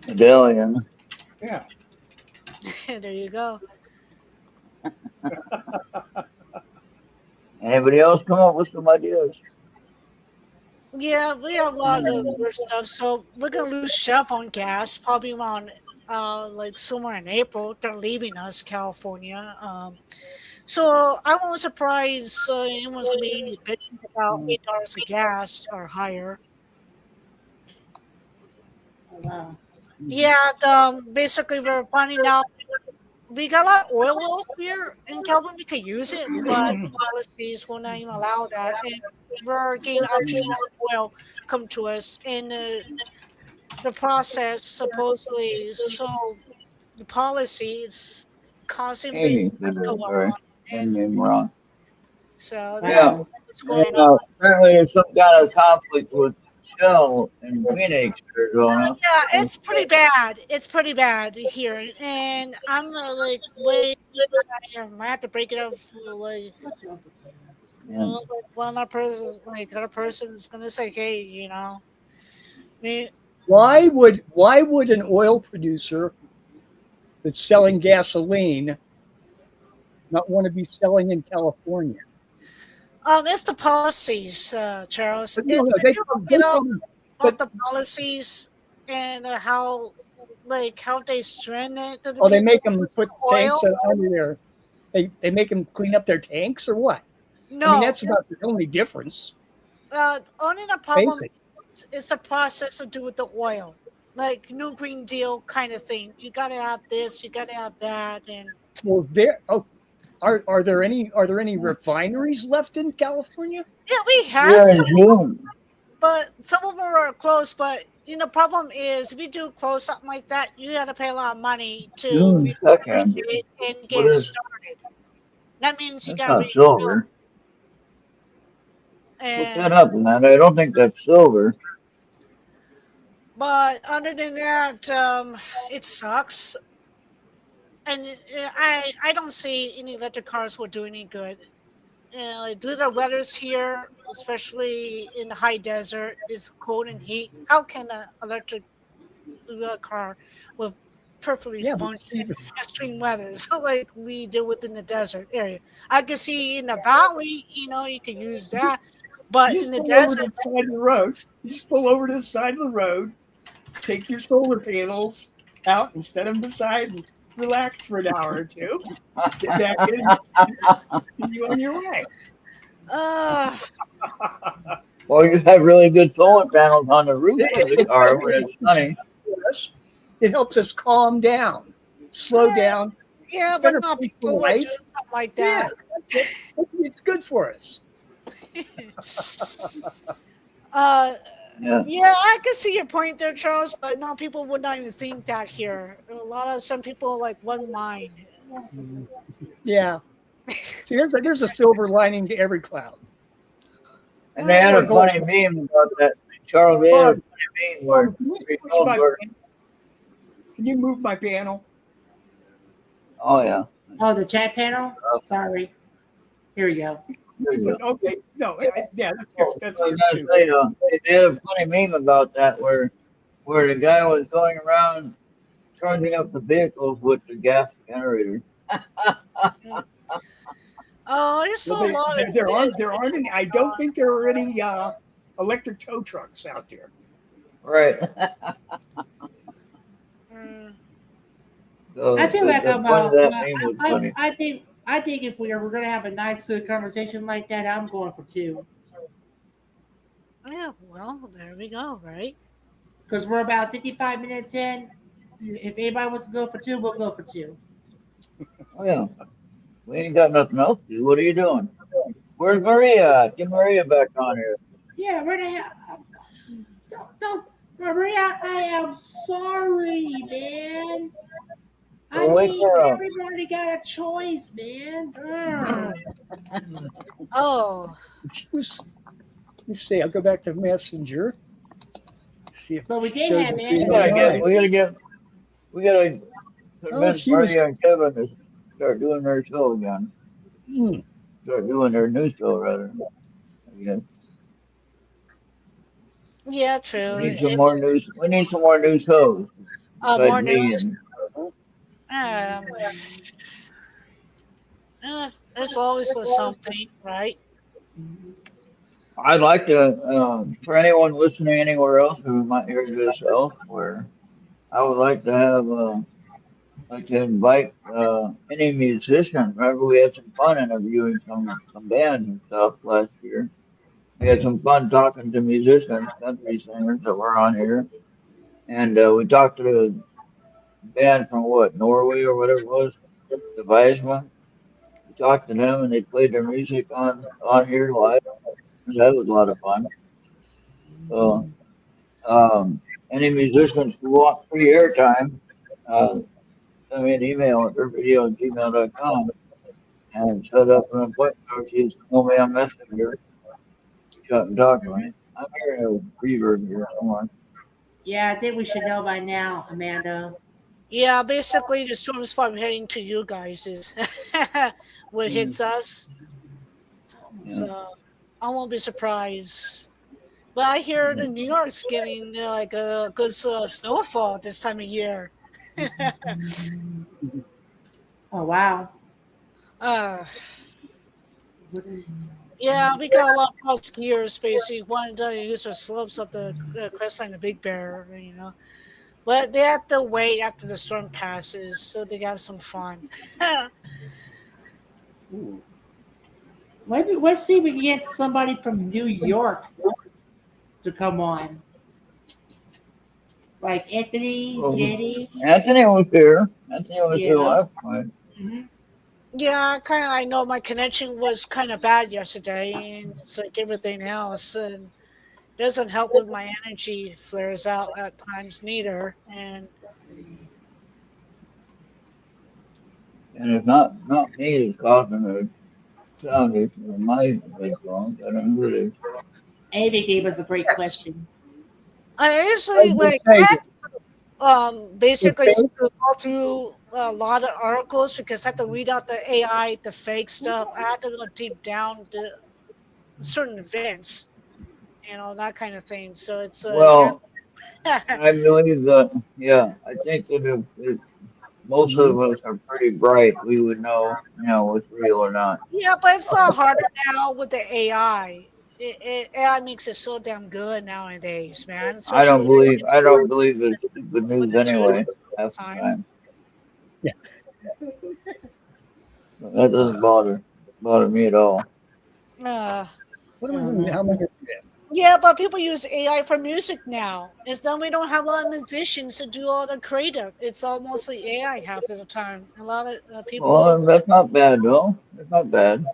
medallion. Yeah. there you go. Anybody else come up with some ideas? Yeah, we have a lot of weird stuff. So we're gonna lose Chef on gas probably around like somewhere in April. They're leaving us, California. So I won't surprise anyone's gonna be bitching about $8 of gas or higher. Oh, wow. Yeah, basically we're finding out we got a lot of oil wells here in California. We could use it, but policies will not even allow that. And we're getting upstream oil come to us, and the process supposedly, so the policy is causing things Amy, to go up sorry, on, and and name wrong. so that's Yeah, what's and going on. apparently there's some kind of conflict with Shell and Phoenix they're going up. Yeah, it's pretty bad. It's pretty bad here, and I'm like, wait, I might have to break it up for like, Yeah. like one other person, like other person's gonna say, hey, me, Why would an oil producer that's selling gasoline not want to be selling in California? it's the policies, Charles. But no, It's no, if you look they it up come, about but the policies and how, like, how they strand it to the they people make who them use put the tanks oil. under there. They make them clean up their tanks or what? I mean, No, that's about the only difference, only the problem basic. is it's a process to do with the oil, like New Green Deal kind of thing. You got to have this, you got to have that, and Well, are there any refineries left in California? yeah, we had Here some, in June, but some of them are close. But problem is if you do close something like that, you got to pay a lot of money to June refurbish 2nd. it and get What it is, started. That means you that's got to not rebuild. silver. Look that And up, man. I don't think that's silver. but other than that, it sucks. And I don't see any electric cars will do any good. Like, do the weathers here, especially in the high desert, is cold and heat. How can an electric car with perfectly Yeah, but function extreme weather, so like we deal with in the desert area? I can see in the valley, you can use that, you but in just the pull over to desert, the side of the road. You just pull over to the side of the road, take your solar panels out and set them beside and relax for an hour or two. Get back in and you on your way. uh, Or you have really good solar panels on the roof of the It, car when it's it, sunny. it helps us calm down, slow down, yeah, but better not peaceful people would do life. something like Yeah, that. that's it. It's good for us. uh, Yeah. Yeah, I can see your point there, Charles, but no, people would not even think that here. Some people like one mind. Yeah. See, there's a silver lining to every cloud. And they had Or a a gold. funny meme about that. Charles, they had a Barb, funny meme Barb, where can you they switch told my where, Can you move my panel? oh yeah, Oh, the chat panel? Sorry. Here we go. there you go. Okay, no, yeah, that's Oh, good. That's I was good gonna too. say, they had a funny meme about that where the guy was going around charging up the vehicles with the gas generator. Oh, there's Well, still a lot of there aren't any. I don't think there are any electric tow trucks out there. Right. Mm, So I feel like the I'm. point of that meme was funny. I think if we're gonna have a nice, good conversation like that, I'm going for 2 yeah, well, there we go, right? because we're about 55 minutes in. If anybody wants to go for 2, we'll go for 2. Oh yeah, we ain't got nothing else to do. What are you doing? Where's Maria at? Get Maria back on here. Yeah, we're gonna have. Don't, Maria. I am sorry, man. I Go wake mean, her up. everybody got a choice, man. Ugh. Oh, Let's see. I'll go back to Messenger. See if But we did shows have it it. being We gotta online. we gotta convince she was- Maria and Kevin to start doing their show again. Hmm. Start doing their new show rather. Yeah. yeah, true. We need some more news. We need some more new shows. More Besides me news. and There's always something, right? I'd like to, for anyone listening anywhere else who might hear this elsewhere, I would like to invite any musician. Remember, we had some fun interviewing some bands and stuff last year. We had some fun talking to musicians, country singers that were on here, and we talked to a band from what Norway or whatever it was, device one. We talked to them and they played their music on here live. That was a lot of fun. So any musicians who want free airtime, uh, send me an email at earthradio@gmail.com and set up an appointment or just call me on Messenger. Shut and talk to me. I'm hearing a reverb here somewhere. Yeah, I think we should know by now, Amanda. Yeah, basically the storm's probably heading to you guys is what Mm, hits us. yeah. So I won't be surprised. But I hear the New York's getting like a good snowfall this time of year. Oh wow. uh, yeah, we got a lot of skiers basically wanting to use their slopes up the crest line of Big Bear, you know. But they have to wait after the storm passes so they have some fun. Maybe let's see if we can get somebody from New York to come on. Like Anthony, Well, Jenny. Anthony was here. Anthony was here Yeah. last night. Hmm. Yeah, kind of. I know my connection was kind of bad yesterday, and it's like everything else, and doesn't help with my energy flares out at times neither. And And it's not me that's causing the sound issue in my headphones. I don't know who it is. Amy gave us a great question. I I usually would like say basically okay. go through a lot of articles because I have to weed out the AI, the fake stuff. I have to look deep down to certain events, that kind of thing. So it's Well, yeah. I believe that, yeah, I think that if most of us are pretty bright, we would know, what's real or not. Yeah, but it's a lot harder now with the AI. AI makes it so damn good nowadays, man. Especially I don't believe it's stupid with news the truth anyway, this half the time. time. Yeah. But that doesn't bother me at all. Uh, What I do we don't do? know. How many? yeah, but people use AI for music now. It's then we don't have a lot of musicians to do all the creative. It's all mostly AI half of the time. A lot of people. Well, that's not bad though. That's not bad.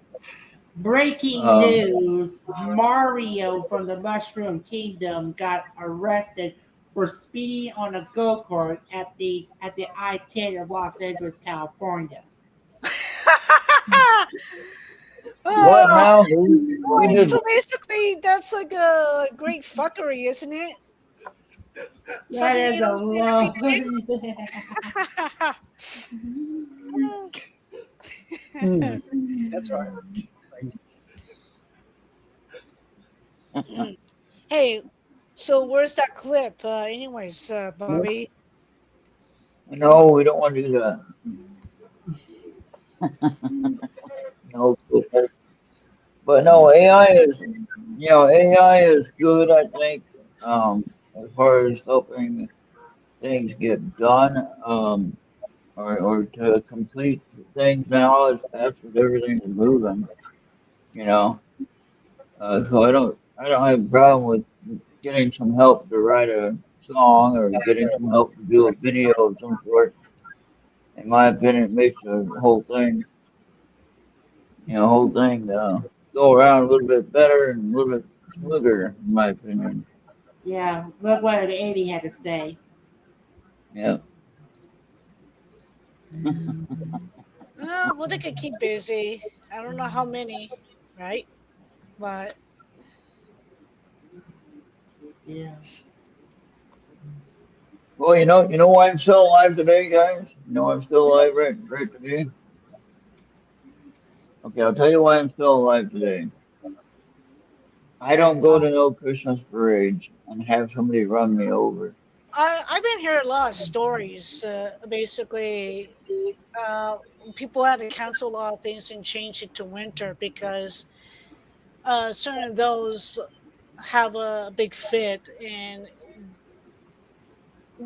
Breaking Um, news: Mario from the Mushroom Kingdom got arrested for speeding on a go kart at the I-10 of Los Angeles, California. what Oh, now? Who did so that? basically, that's like a great fuckery, isn't it? That Something you is a don't see every low. day. That's right. Hey, so where's that clip? Anyways, Bobby. No, we don't want to do that. No, but no, AI is good. I think, as far as helping things get done, or to complete things now as fast as everything is moving. You know, so I don't have a problem with getting some help to write a song or getting some help to do a video of some sort. In my opinion, it makes the whole thing go around a little bit better and a little bit smoother, in my opinion. Yeah, look what Amy had to say. Yeah. Well, they could keep busy. I don't know how many, right? But Yeah. Well, you know why I'm still alive today, guys? You know I'm still alive right today? Okay, I'll tell you why I'm still alive today. I don't go to no Christmas parades and have somebody run me over. I've been hearing a lot of stories. Basically, uh, people had to cancel a lot of things and change it to winter because certain of those have a big fit and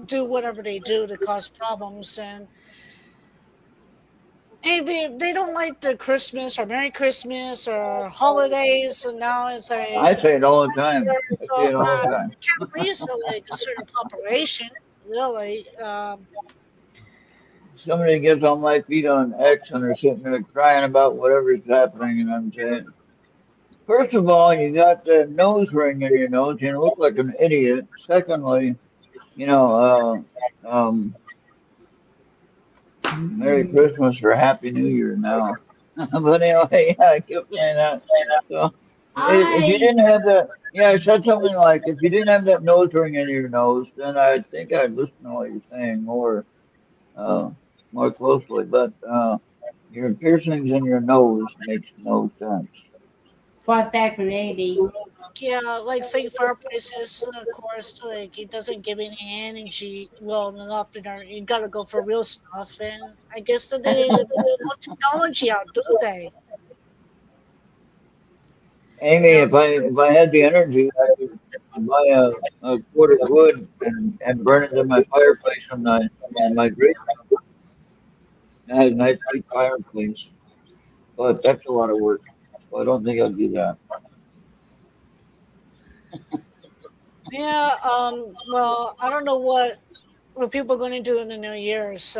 do whatever they do to cause problems and they don't like the Christmas or Merry Christmas or holidays. So now it's I like say it all the time. I so say it all the time. you can't please like a certain population, really. somebody gets on my feet on X and they're sitting there crying about whatever's happening, and I'm saying, first of all, you got the nose ring in your nose, you look like an idiot. Secondly, you know, Merry Christmas or Happy New Year now. But anyway, yeah, I kept saying that. So if you I didn't have that, yeah, I said something like, if you didn't have that nose ring in your nose, then I think I'd listen to what you're saying uh, more closely. But your piercings in your nose makes no sense. fun fact for Amy. Yeah, like fake fireplaces, of course, like it doesn't give any energy well enough. You gotta go for real stuff, and I guess that they don't want technology out, do they? Amy, No, if I had the energy, I could buy a quart of wood and burn it in my fireplace in my great I had a nice big fireplace. But that's a lot of work. So I don't think I'll do that. yeah. Well, I don't know what people are going to do in the New Year's.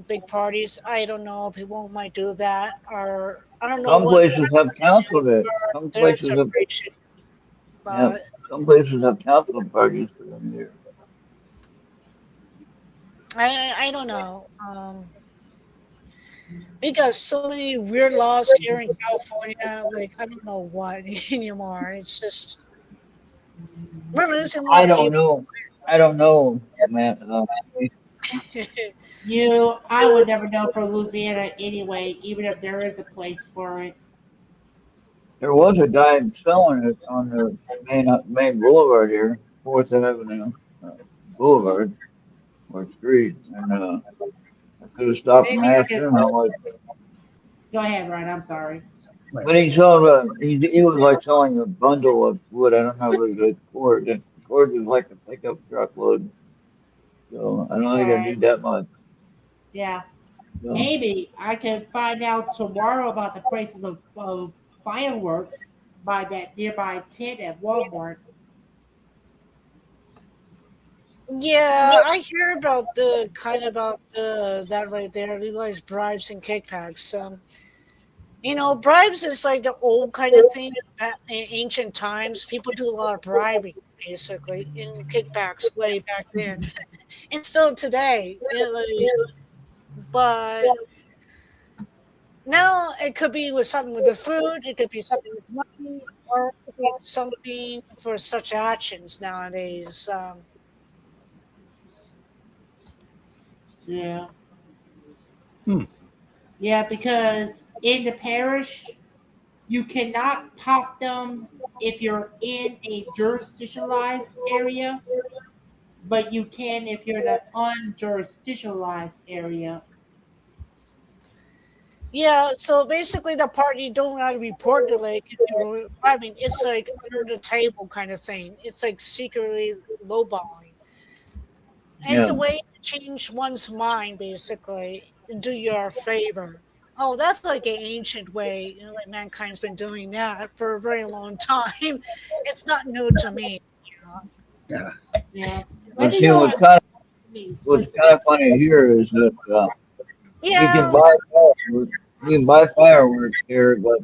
Big parties. I don't know. People might do that, or I don't know Some what places have canceled it. for Some their places have, separation. yeah, But some places have canceled parties for the New Year. I don't know. We got so many weird laws here in California. Like I don't know what anymore. It's just we're losing more I don't people. know. I don't know, man. I would never know for Louisiana anyway, even if there is a place for it. There was a guy selling it on the main boulevard here, Fourth Avenue uh, Boulevard or Street, and I could have stopped and Maybe I asked could him how much. go ahead, Ryan. I'm sorry. But he sold he was like selling a bundle of wood. I don't know if it was a cord. The cord was like a pickup truck load. So I don't All think I right. need that much. Yeah. So Maybe I can find out tomorrow about the prices of fireworks by that nearby tent at Walmart. Yeah, I hear about the kind about the that right there. Legalize bribes and kickbacks. Bribes is like the old kind of thing in ancient times. People do a lot of bribing, basically, in kickbacks way back then, and still today. But now it could be with something with the food, it could be something with money, or it could be something for such actions nowadays. Yeah. Hmm. Yeah, because in the parish, you cannot pop them if you're in a jurisdictionalized area, but you can if you're in an unjurisdictionalized area. Yeah, so basically, the part you don't have to report to, like, if you're bribing, it's like under the table kind of thing. It's like secretly lowballing. And it's yeah, a way to change one's mind, basically, and do you a favor. Oh, that's like an ancient way. Like mankind's been doing that for a very long time. It's not new to me. Yeah. Yeah. Let but me see, know what what's kind of funny here is that you can Yeah, buy fireworks, you can buy fireworks here, but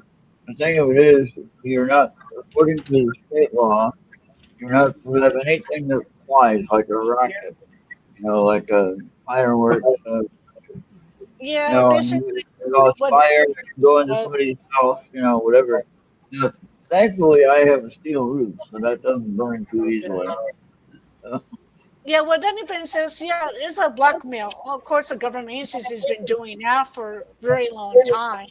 the thing of it is, you're not according to the state law, you're not to have anything that flies like a rocket, like a fireworks. yeah. Basically, You know, what fire go into uh, somebody's house, whatever. Now, thankfully, I have a steel roof, so that doesn't burn too easily. Uh, Yeah, what anything says, yeah, it's a blackmail. Of course, the government agency has been doing that for a very long time,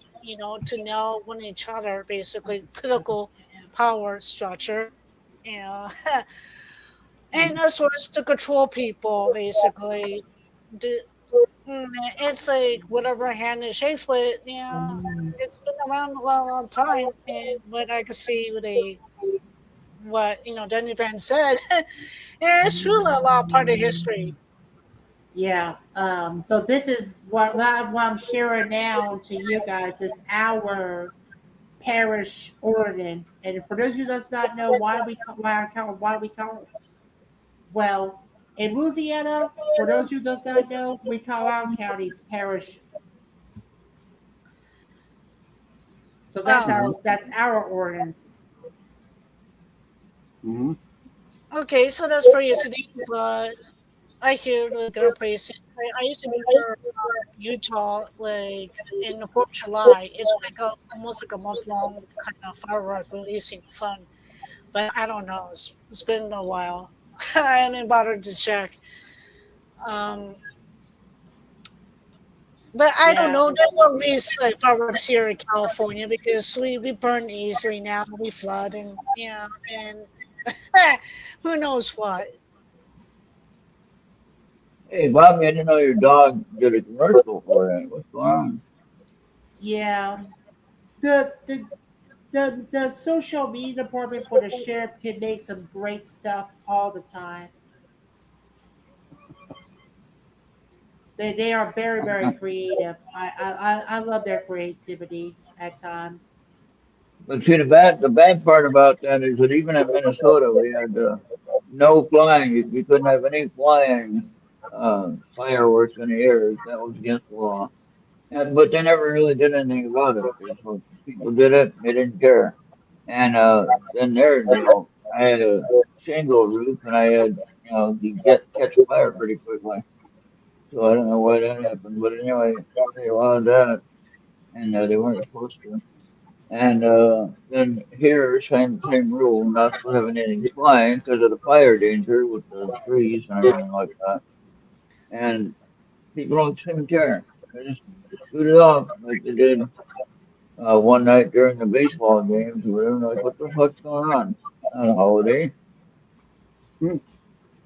to know one each other, basically, critical power structure, you know, and as well as to control people, basically. The, it's like whatever hand it shakes, but, it's been around a long, long time, and what I could see what, Danny Van said, yeah, it's truly a lot of part of history. Yeah. So this is what I'm sharing now to you guys is our parish ordinance. And for those who does not know why we call well, In Louisiana, for those who does not know, we call our counties parishes. So Oh, that's our ordinance. Mm-hmm. okay, so that's pretty acidic, but I hear the girl praise. I used to be for Utah, like in the 4th of July. It's like almost like a month long kind of firework releasing fun. But I don't know. It's been a while. I haven't bothered to check. Um, but I don't Yeah. know. They will release like fireworks here in California because we burn easily now. We flood and and who knows what. Hey, Bobby, I didn't know your dog did a commercial for that. What's going on? Yeah. The social media department for the sheriff can make some great stuff all the time. They are very creative. I love their creativity at times. But see, the bad part about that is that even in Minnesota, we had no flying. You couldn't have any flying fireworks in the air. That was against the law. But they never really did anything about it. So people did it, they didn't care. And then there, I had a shingle roof, and I had, you get catch fire pretty quickly. So I don't know why that happened, but anyway, they allowed that, and they weren't supposed to. And then here, same rule, not having anything flying because of the fire danger with the trees and everything like that. And people don't seem to care. They just shoot it off like they did one night during the baseball games. We were like, what the fuck's going on a holiday? Hmm.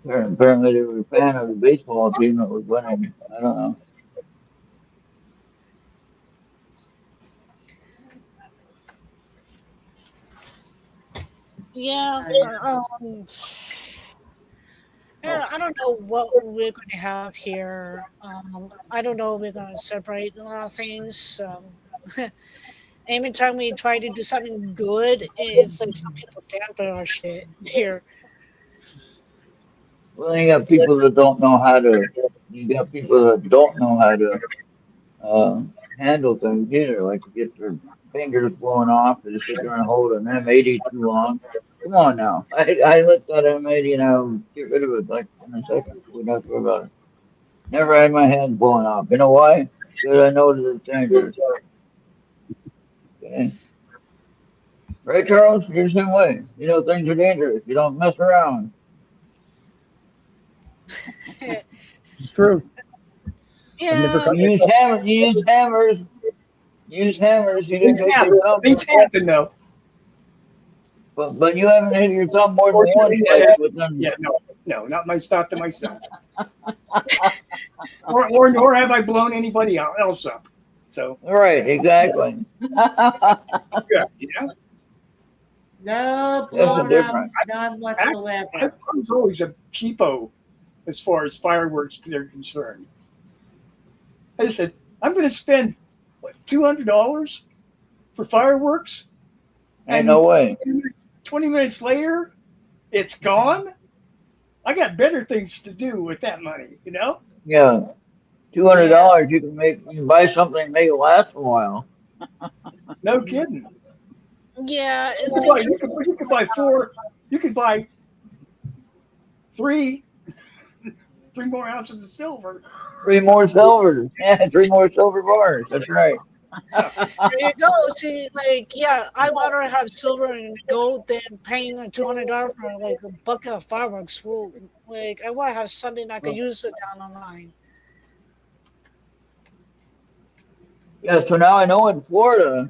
Apparently, they were a fan of the baseball team that was winning. I don't know. Yeah. Yeah, I don't know what we're going to have here. I don't know. We're going to separate a lot of things. Every time we try to do something good, it's like some people dampen our shit here. Well, you got people that don't know how to. You got people that don't know how to uh, handle things either. Like to get their fingers blown off, they just sit there and hold an M80 too long. Come on now. I let that M80 and I'll get rid of it like in a second. We don't worry about it. Never had my hand blown off. You know why? Because I know that it's dangerous. Okay. Right, Charles? You're the same way. You know things are dangerous. You don't mess around. It's true. I've never Yeah, got You use hammers. You use hammers. Use hammers. You didn't things hit happen. your thumb. Things happen though. But you haven't hit your thumb more than once, Fortunately, like within. yeah, no, not to myself. or nor have I blown anybody else up. So Right, exactly. yeah, No That's the blown up, difference. none I whatsoever. was always a cheapo as far as fireworks are concerned. I said, I'm going to spend what, $200 for fireworks, Ain't no and way. 20 minutes later, it's gone. I got better things to do with that money, Yeah, $200. You can buy something and make it last a while. No kidding. yeah. You It's could buy, interesting. you could buy four. You could buy three more ounces of silver. Three more silvers. Yeah, three more silver bars. That's right. There you go. See, like, yeah, I would rather have silver and gold than paying like $200 for like a bucket of fireworks. Well, like, I want to have something I could use it down the line. Yeah, so now I know in Florida,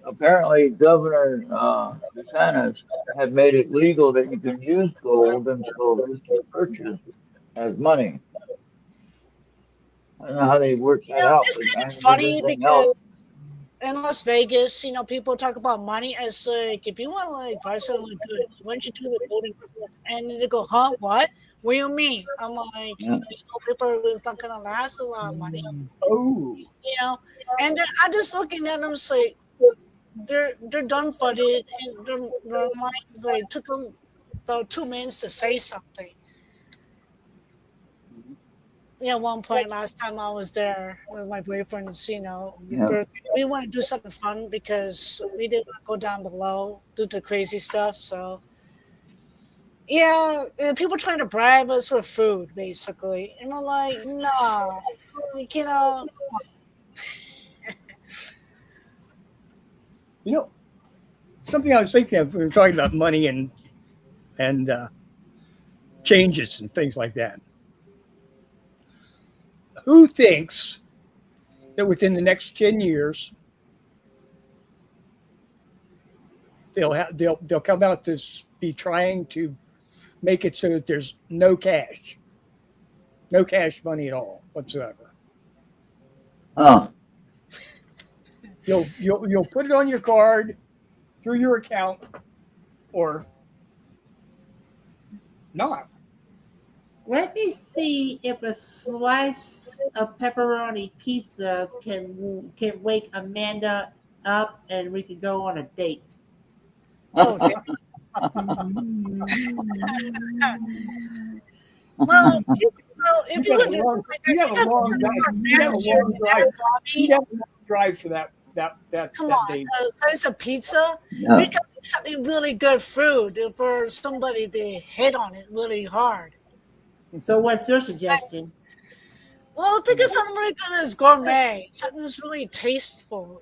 apparently Governor DeSantis had made it legal that you can use gold and silver to purchase as money. I don't know how they work that Yeah, out, it's but kind of with funny everything else, because in Las Vegas, people talk about money as like if you want to like buy something good, why don't you do the golden report? And they go, huh? What do you mean? I'm like, yeah. paper is not gonna last a lot of money, Oh, And I'm just looking at them, it's like they're done for it, and their minds like took them about 2 minutes to say something. Yeah, one point last time I was there with my boyfriend's, Yeah. birthday, we want to do something fun because we didn't want to go down below due to crazy stuff. So yeah, and people trying to bribe us with food, basically, and I'm like, no, like, You know, something I was thinking of. We were talking about money and changes and things like that. Who thinks that within the next 10 years they'll come out to be trying to make it so that there's no money at all whatsoever. Oh, You'll put it on your card through your account or not. Let me see if a slice of pepperoni pizza can wake Amanda up and we can go on a date. oh, well, if you would just, You have a long drive. You have a long drive. You have a long drive for that come that on, day. a slice of pizza. yeah. We got something really good food for somebody to hit on it really hard. So, what's your suggestion? Well, think of something really good as gourmet, something that's really tasteful,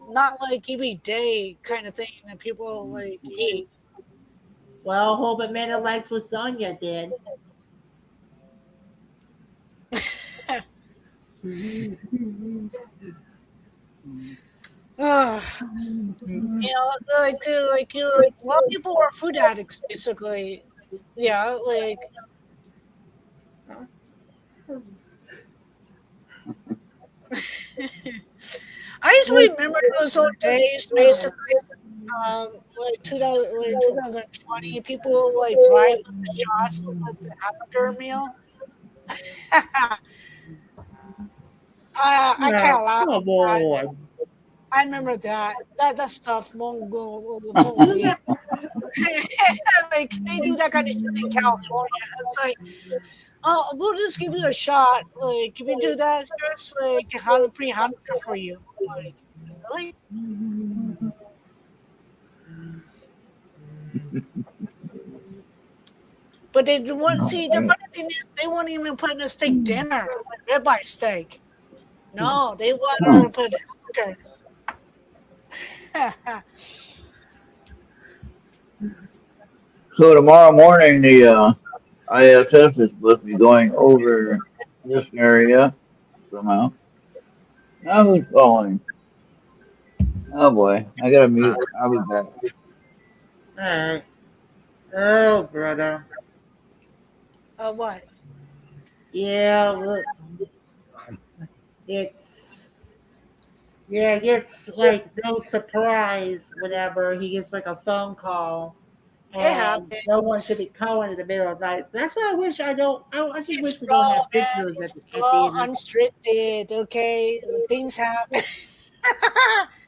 not like every day kind of thing that people like eat. Well, hope Amanda likes lasagna then. Ugh. A lot of people are food addicts, basically. Yeah, like I just remember those old days, basically, like 2020, people like bribe with the shots with the hamburger meal. I kind of laugh Come at that. on. I remember that stuff won't leave. Like they do that kind of shit in California. It's like, oh, we'll just give you a shot. Like if you do that, here's like free hamburger for you. Like really? But they won't see. The funny thing is, they won't even put in a steak dinner, like ribeye steak. No, they want to put hamburger. So tomorrow morning, the ISS is supposed to be going over this area somehow. Now who's calling? Oh boy, I gotta mute. I'll be back. All right. Oh, brother. What? Yeah, look, it's like no surprise whenever he gets like a phone call, It and no one should be happens. calling in the middle of the night. That's why I wish I don't. I just wish It's we don't raw, have man. pictures It's at the all end. unrestricted. Okay, things happen.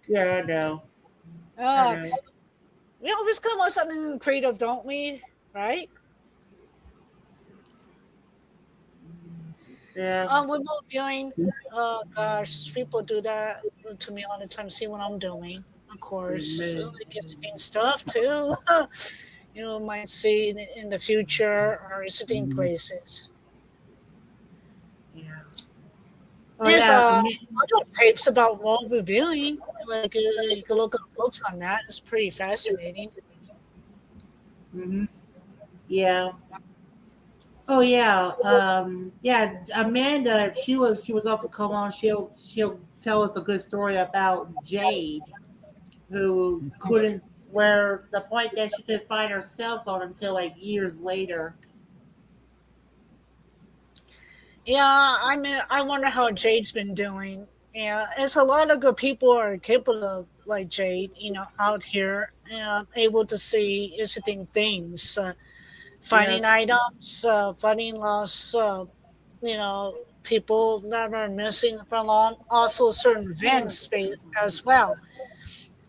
Yeah, I know. I uh, know. we always come up with something creative, don't we? Right? Yeah. Remote viewing. Oh gosh, people do that to me all the time. See what I'm doing, of course. Man. Like interesting stuff too. Might see in the future or visiting places. Yeah. Oh There's yeah. audio tapes about wall reviewing. Like you can look up books on that. It's pretty fascinating. Mm-hmm. Yeah. Oh yeah. Yeah. Amanda, if she was up to come on, she'll tell us a good story about Jade, who couldn't where the point that she couldn't find her cell phone until like years later. Yeah, I wonder how Jade's been doing. Yeah, it's a lot of good people are capable of like Jade, out here, able to see interesting things, Yeah. finding items, finding lost, people that are missing from also certain events as well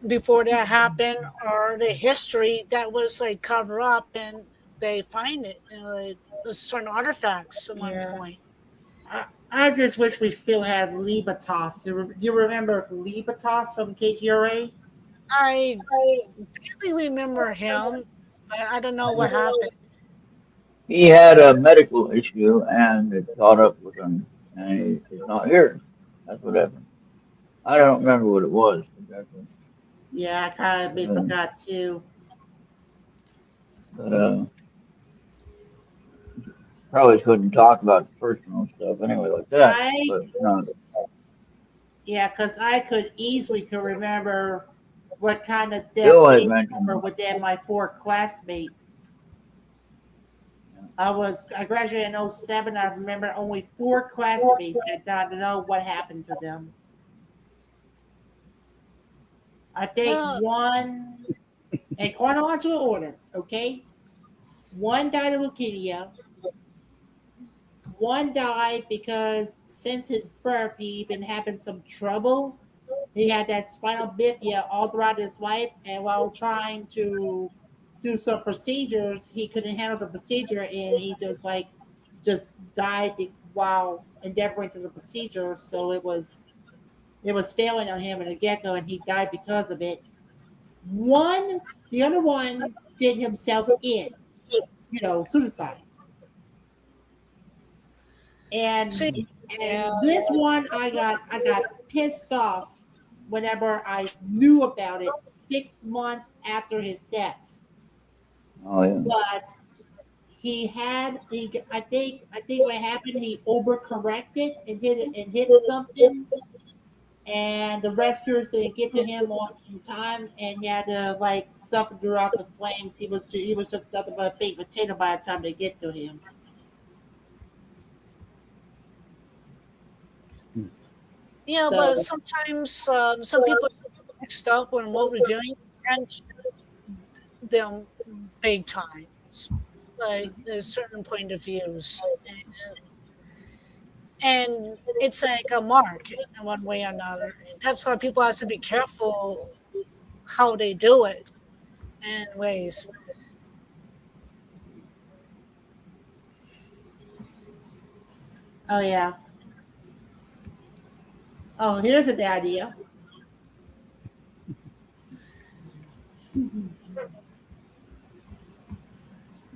before that happened, or the history that was like covered up and they find it, like certain artifacts at one Yeah. point. I just wish we still had Libertas. You remember Libertas from KGRA? I barely remember him, but I don't know what happened. He had a medical issue and it caught up with him, and he's not here. That's what happened. I don't remember what it was exactly, Yeah, I kind of uh, forgot too. but probably couldn't talk about personal stuff anyway like that. I But no, Yeah, because I could remember what kind of death Bill had they suffered mentioned. within my four classmates. I graduated in '07. I remember only four classmates that died to know what happened to them. I think Uh, one in chronological order, okay? One died of leukemia. One died because since his birth he been having some trouble. He had that spinal bifida all throughout his life, and while trying to do some procedures, he couldn't handle the procedure, and he just died while endeavoring to the procedure. So it was failing on him in the get go, and he died because of it. The other one did himself in, suicide. see, And yeah, and this one I got pissed off whenever I knew about it 6 months after his death. Oh yeah, But I think what happened, he overcorrected and hit something, and the rescuers didn't get to him in time, and he had to suffer throughout the flames. He was just nothing but a baked potato by the time they get to him. yeah, but So sometimes some people get stuck when what we're doing and them big times, like a certain point of views, and it's like a mark in one way or another. That's why people have to be careful how they do it in ways. oh yeah. Oh, here's the idea.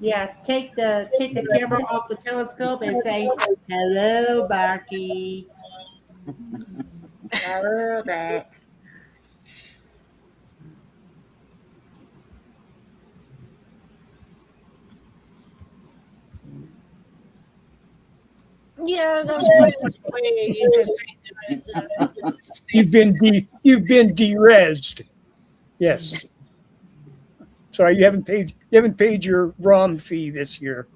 Yeah, take the camera off the telescope and say, "Hello, Barky. Hello back." Yeah, that's pretty much the way you could say it. You've been derezzed. Yes. Sorry, you haven't paid your ROM fee this year.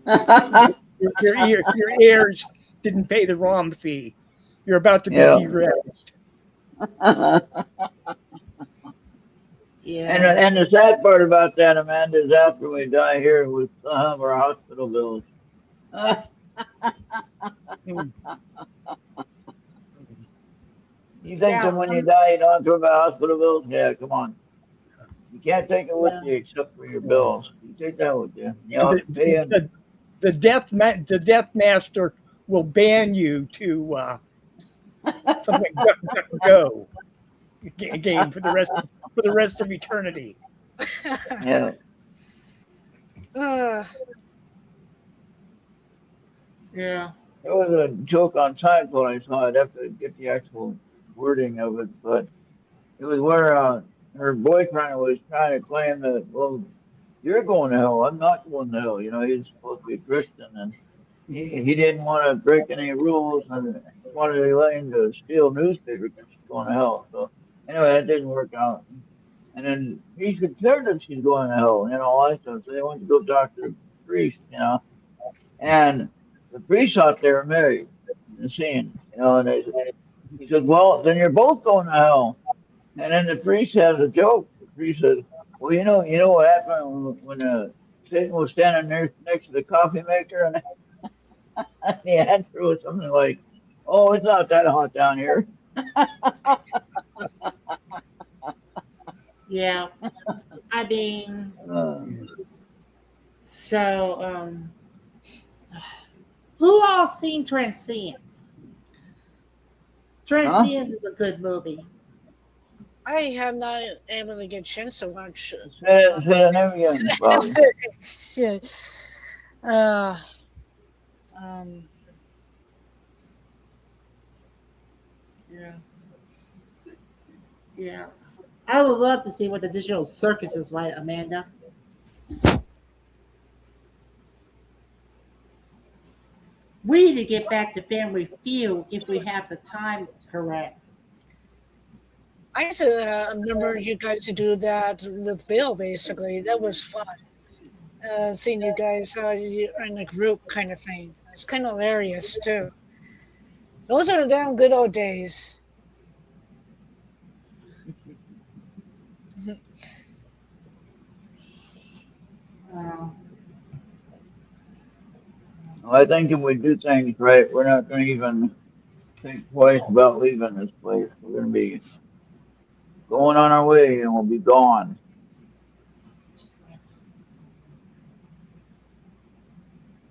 Your heirs didn't pay the ROM fee. You're about to be yeah. derezzed. And Yeah. and the sad part about that, Amanda, is after we die here, we still have our hospital bills. Mm. You think that Now, when you die, you don't have to have a hospital bills? Yeah, come on. You can't take it with yeah. you except for your bills. You take that with you. You And have to pay it. the death master will ban you to something like go game for the rest of eternity. Yeah. Uh, Yeah. There was a joke on Seinfeld I saw. I'd have to get the actual wording of it, but it was where her boyfriend was trying to claim that, well, you're going to hell. I'm not going to hell. You know, he's supposed to be a Christian, and he didn't want to break any rules, and he wanted Elaine to steal newspaper because she's going to hell. So anyway, that didn't work out. And then he's concerned that she's going to hell, all that stuff. So they went to go talk to the priest. And the priest thought they were married in the scene. And he said, well, then you're both going to hell. And then the priest has a joke. The priest says, well, you know what happened when Satan was standing there next to the coffee maker, and the answer was something like, "Oh, it's not that hot down here." Yeah. I mean, Uh, so Who all seen Transcendence? Transcendence is a good movie. I have not able to get a chance to watch. Say the name again, Bobby. Shit. Uh, um, Yeah. Yeah. I would love to see what the digital circus is like, Amanda. We need to get back to Family Feud if we have the time correct. I used to remember you guys to do that with Bill. Basically, that was fun. Seeing you guys in a group kind of thing. It's kind of hilarious too. Those are the damn good old days. Uh, I think if we do things right, we're not going to even think twice about leaving this place. We're going to be going on our way and we'll be gone.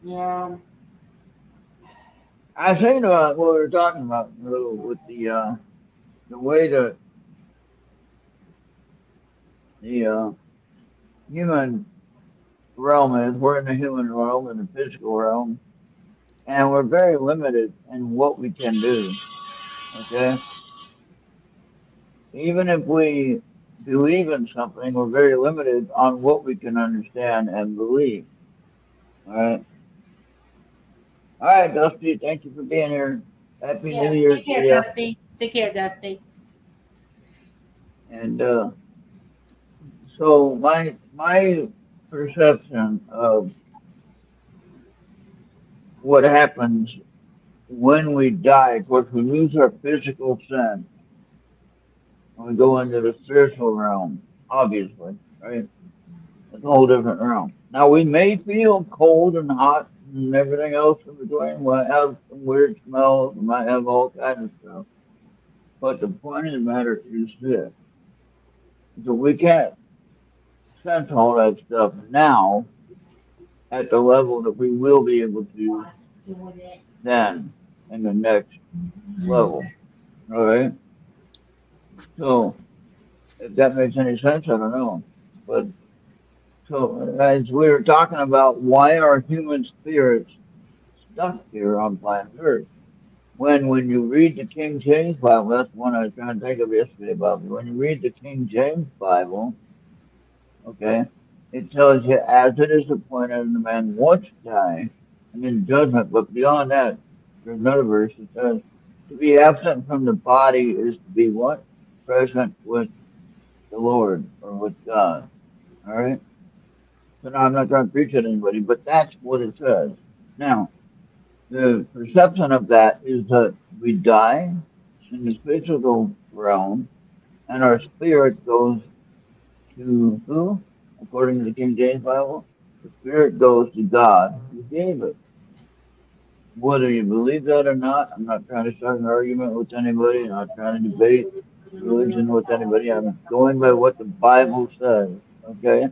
yeah. I was thinking about what we were talking about with the way that the human realm is. We're in the human realm and the physical realm, and we're very limited in what we can do. Okay, even if we believe in something, we're very limited on what we can understand and believe. All right. All right, Dusty, thank you for being here. Happy New Yeah. Year Take to care, you. Dusty. Take care, Dusty. And so my perception of what happens when we die, of course, we lose our physical sense and we go into the spiritual realm, obviously, right? It's a whole different realm. Now, we may feel cold and hot and everything else in between. We might have some weird smells. We might have all kinds of stuff. But the point of the matter is this. So we can't sense all that stuff now at the level that we will be able to then in the next level. All right. So if that makes any sense, I don't know. But so as we were talking about why are human spirits stuck here on planet Earth? When you read the King James Bible, that's one I was trying to think of yesterday, Bobby. When you read the King James Bible, okay, it tells you as it is appointed unto man once to die, and in judgment. But beyond that, there's another verse that says, to be absent from the body is to be what? Present with the Lord or with God. All right? So now I'm not trying to preach at anybody, but that's what it says. Now, the perception of that is that we die in the physical realm and our spirit goes to who? According to the King James Bible, the spirit goes to God who gave it. Whether you believe that or not, I'm not trying to start an argument with anybody. I'm not trying to debate religion with anybody. I'm going by what the Bible says. Okay?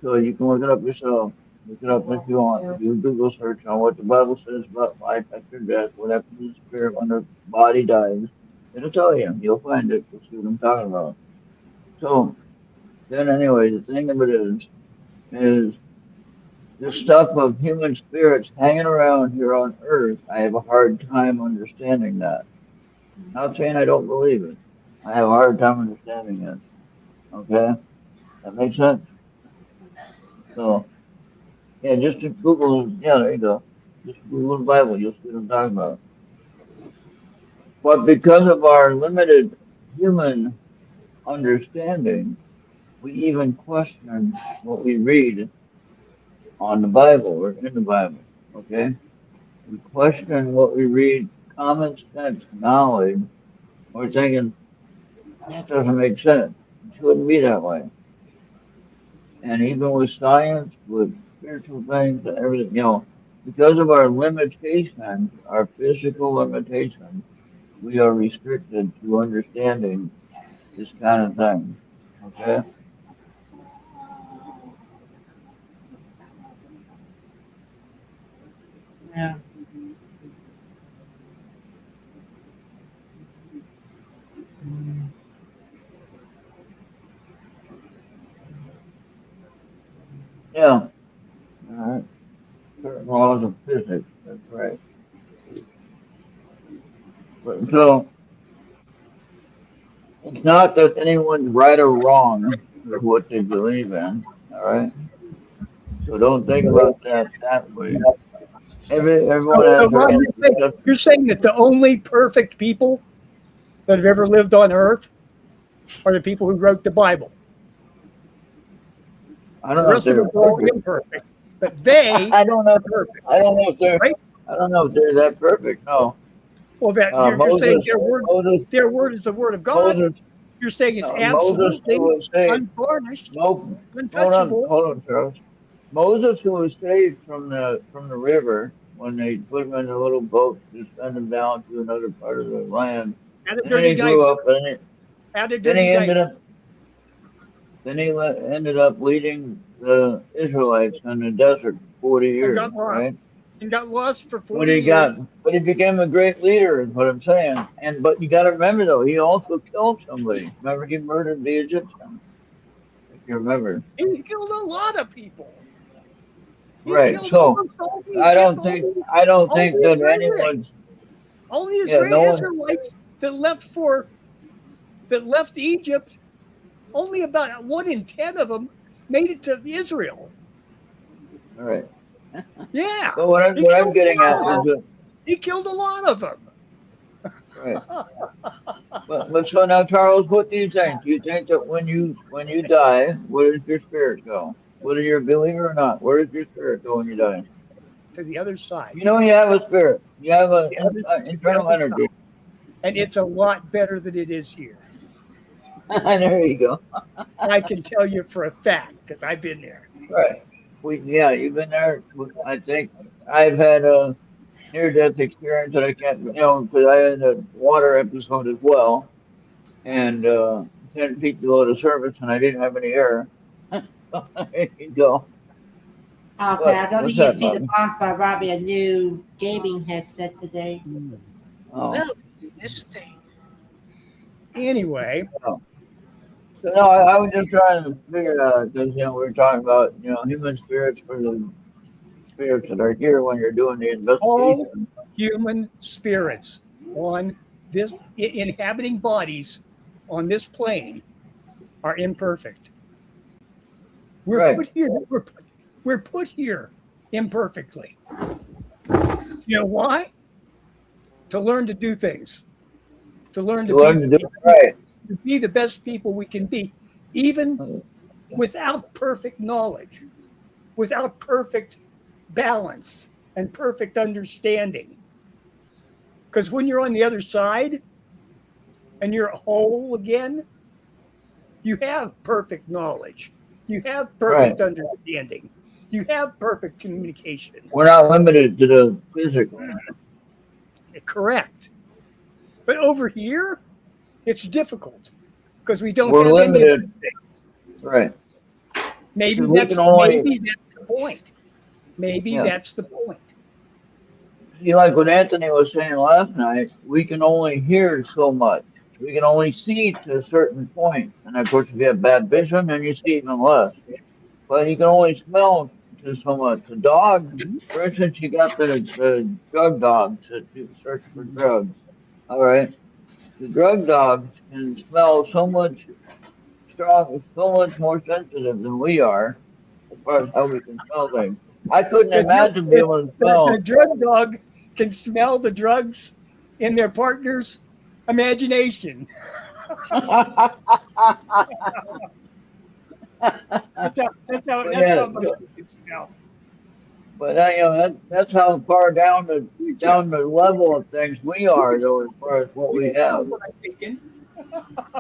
So you can look it up yourself. Look it up if you want. Do a Google search on what the Bible says about life after death, what happens to the spirit when the body dies. It'll tell you. You'll find it. You'll see what I'm talking about. So then anyway, the thing of it is the stuff of human spirits hanging around here on earth, I have a hard time understanding that. Not saying I don't believe it. I have a hard time understanding it. Okay? That makes sense? So yeah, just to Google, yeah, there you go. Just Google the Bible, you'll see what I'm talking about. But because of our limited human understanding, we even question what we read on the Bible or in the Bible. Okay? We question what we read, common sense knowledge. We're thinking, that doesn't make sense. It shouldn't be that way. And even with science, with spiritual things and everything, because of our limitations, our physical limitations, we are restricted to understanding this kind of thing. Okay? Yeah. Yeah. All right. Certain laws of physics. That's right. But so it's not that anyone's right or wrong with what they believe in. All right. So don't think about that way. Everyone So has their Rob, own you're saying that the only perfect people that have ever lived on Earth are the people who wrote the Bible. I don't The know if rest of they're us are all perfect. imperfect, but they I don't know. are perfect, I don't know if they're. right? I don't know if they're that perfect. No. Well, that you're saying Moses. Moses. their word is the word of God. Moses. You're saying it's Moses who absolutely was saved. unvarnished, Hold untouchable. on, Charles. Moses who was saved from the river when they put him in a little boat to send him down to another part of the land. Had a And then dirty he grew diaper. up, and Had a then dirty he ended diaper. up ended up leading the Israelites in the desert for 40 And years, got lost. right? And got lost for But 40 years. he became a great leader, is what I'm saying. But you got to remember though, he also killed somebody. Remember, he murdered the Egyptian. If you remember, He killed a lot of people. He right? killed So almost all the Egypt, I don't all think the that Israelites. anyone's All the yeah, no one Israelites that left Egypt, only about 1 in 10 of them made it to Israel. all right. Yeah, But what I'm getting at is that he killed a lot of them. right. But so now, Charles, what do you think? Do you think that when you die, where does your spirit go? Whether you're a believer or not, where does your spirit go when you die? To the other side. You know, you have a spirit. You have an To the internal other energy. side. And it's a lot better than it is here. There you go. I can tell you for a fact because I've been there. Right. Yeah, you've been there. I think I've had a near-death experience that I can't, because I had a water episode as well, and 10 feet below the surface, and I didn't have any air. There you go. Okay, What? I don't What's think you that, see the Bobby? boss by Robbie a new gaming headset today. Oh. Oh, interesting. Anyway, Oh. So, no, I was just trying to figure it out because, we were talking about, human spirits for the spirits that are here when you're doing the all investigation. human spirits on this inhabiting bodies on this plane are imperfect. We're Right. put here. We're put here imperfectly. You know why? To learn to do things. To learn You learn to do it to be the best people we can be, even right. without perfect knowledge, without perfect balance and perfect understanding. Because when you're on the other side and you're whole again, you have perfect knowledge. You have Right. perfect understanding. You have perfect communication. We're not limited to the physical. Correct. But over here, it's difficult because we don't We're have any of limited. those things. Right. Maybe Because we that's can only, the point. Maybe yeah. that's the point. See, like what Anthony was saying last night, we can only hear so much. We can only see to a certain point. And of course, if you have bad vision, then you see even less. But you can only smell to so much. The dog, for instance, you got the drug dogs that do search for drugs. All right. The drug dogs can smell so much so much more sensitive than we are as far as how we can smell things. I couldn't imagine being able to The smell. drug dog can smell the drugs in their partner's imagination. That's Yeah, how much we can smell. but that's how far down the level of things we are, though, as far as what You we can tell have. what I'm thinking.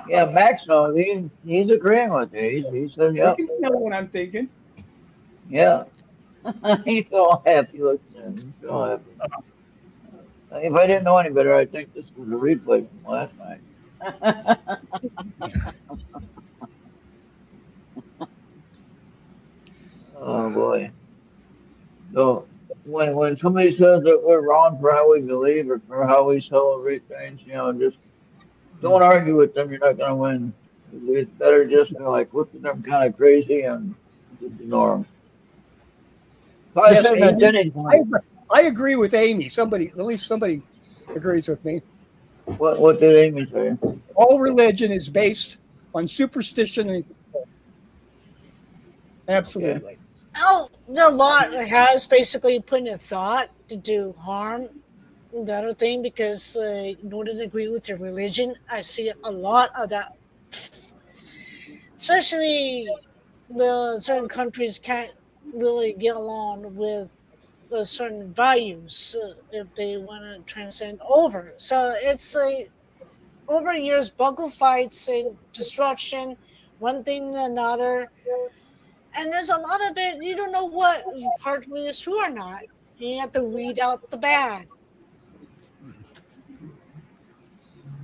Yeah, Max knows. He's agreeing with you. He said, You "Yep, can tell what I'm thinking. yeah." He's so happy listening. He's so happy. If I didn't know any better, I'd think this was a replay from last night. Oh boy. So when somebody says that we're wrong for how we believe or for how we celebrate things, just don't argue with them. You're not gonna win. It's better just to like look at them kind of crazy and just ignore them. So I Yes, think that Amy. Jenny's I, point. I agree with Amy. Somebody, at least somebody agrees with me. What did Amy say? All religion is based on superstition and Okay. absolutely. Oh, the law has basically put in a thought to do harm. The other thing, because in order to agree with your religion, I see a lot of that, especially the certain countries can't really get along with the certain values if they want to transcend over. So it's over years, buckle fights and destruction, one thing and another. And there's a lot of it, you don't know what partly is true or not. You have to weed out the bad.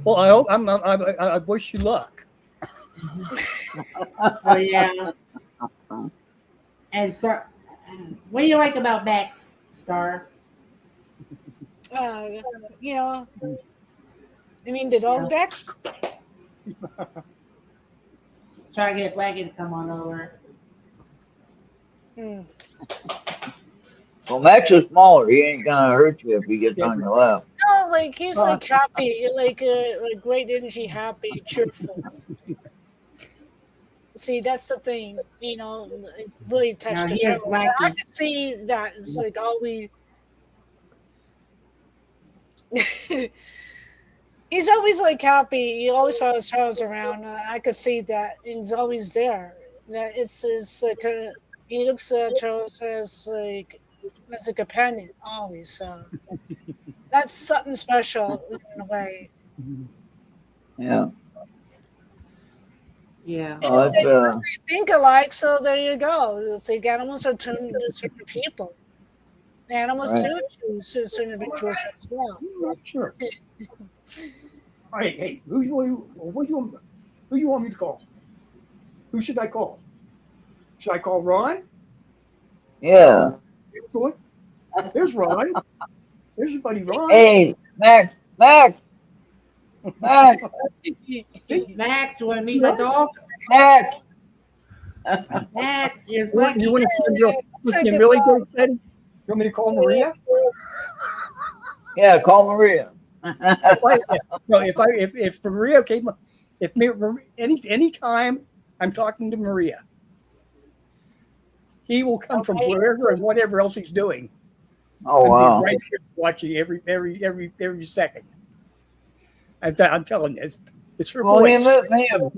Well, I hope I wish you luck. Oh yeah. And Star, what do you like about Max, Star? Uh, you know, I mean, the dog backs. Try to get Blackie to come on over. Hmm. Well, Max is smaller. He ain't gonna hurt you if he gets on your lap. No, like he's like happy, like great energy, happy, cheerful. See, that's the thing, it really touched Now the here's toes. I Blackie. can see that. It's like all we. He's always like happy. He always throws toes around. I could see that. And he's always there. That it's his like he looks at Charles as a companion always. So that's something special in a way. Yeah. Yeah. Oh, And it's they think alike, so there you go. It's like animals are tuned to certain people. Animals right. do choose certain individuals as well. Sure. Hey, who you want me to call? Who should I call? Should I call Ron? Yeah. There's Ron. There's your buddy Ron. Hey, Max. Max, you want to meet my dog? Max. Max, here's You want Blackie. to see him really good setting? You want me to call Maria? Yeah, call Maria. If Maria came, any time I'm talking to Maria, he will come from wherever and whatever else he's doing. Oh and wow. be right here watching every second. I'm telling you, it's her Well, he voice. met me. But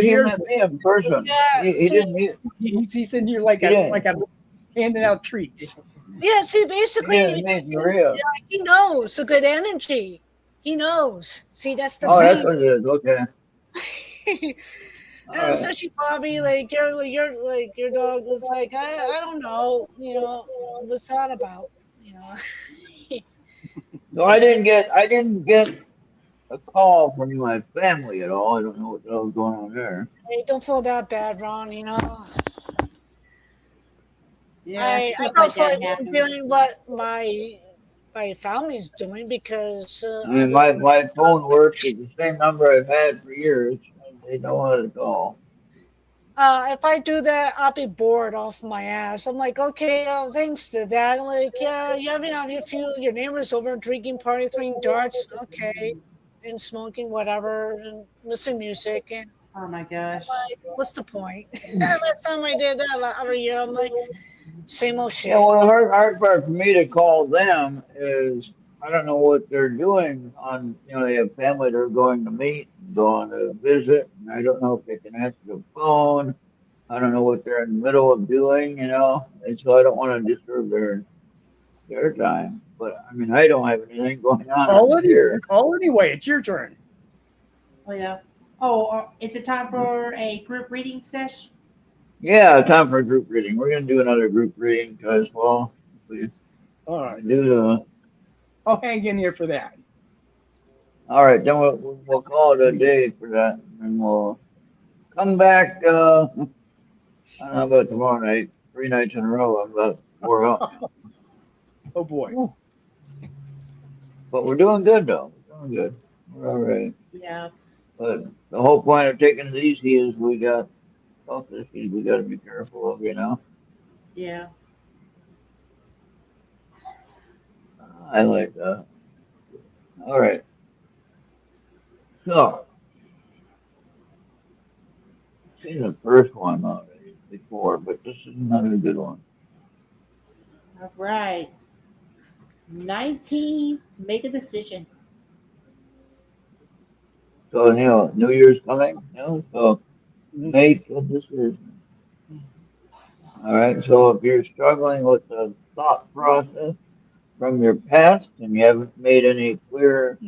he met me in person. Yeah, He didn't meet. He's in here like I'm handing out treats. Yeah, see, He basically, didn't meet Maria. he knows the good energy. He knows. See, that's the Oh, that's thing. what it is. Okay. And All right. especially Bobby, like your dog is like, I don't know, what's that about, So I didn't get a call from my family at all. I don't know what the hell's going on there. Hey, don't feel that bad, Ron. Yeah, I stuff don't like feel that like I'm happens. doing what my family's doing because I mean, my phone works with the same number I've had for years. They know how to call. if I do that, I'll be bored off my ass. I'm like, okay, thanks to that. I'm like, yeah, you having your neighbors over drinking, party, throwing darts, okay, and smoking whatever, and listening to music, and Oh my gosh. like, what's the point? Last time I did that every year, I'm like, same old shit. Yeah, well, the hard part for me to call them is I don't know what they're doing on, they have family they're going to meet, going to visit, and I don't know if they can answer the phone. I don't know what they're in the middle of doing, and so I don't want to disturb their time. But I mean, I don't have anything going on here. Call anyway. It's your turn. Oh yeah. Oh, is it time for a group reading session? Yeah, time for a group reading. We're gonna do another group reading because, well, we All right. do the. I'll hang in here for that. All right, then we'll call it a day for that, and we'll come back. I don't know about tomorrow night. 3 nights in a row. I'm about wore out. Oh boy. Ooh. But we're doing good though. We're doing good. We're all right. Yeah. But the whole point of taking it easy is we got health issues we got to be careful of, you know. Yeah. I like that. All right. So, seen the first one already before, but this is another good one. All right. 19. Make a decision. So, you know, New Year's coming, you know, so Mhm. make a decision. All right. So, if you're struggling with the thought process from your past and you haven't made any clear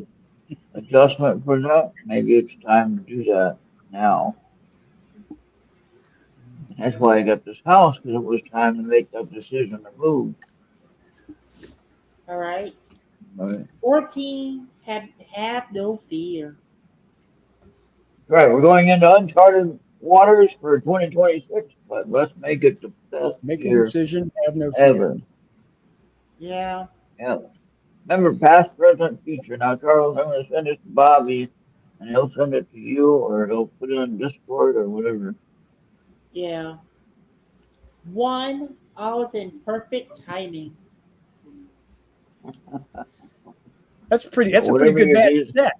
adjustment for that, maybe it's time to do that now. That's why I got this house because it was time to make that decision to move. All right. All right. 14. Have no fear. Right, we're going into uncharted waters for 2026, but let's make it the best Make a year decision, have no fear. ever. Yeah. Yeah. Remember, past, present, future. Now, Charles, I'm going to send this to Bobby, and he'll send it to you, or he'll put it on Discord or whatever. Yeah. 1. Always in perfect timing. So That's a pretty whatever good you match do, set.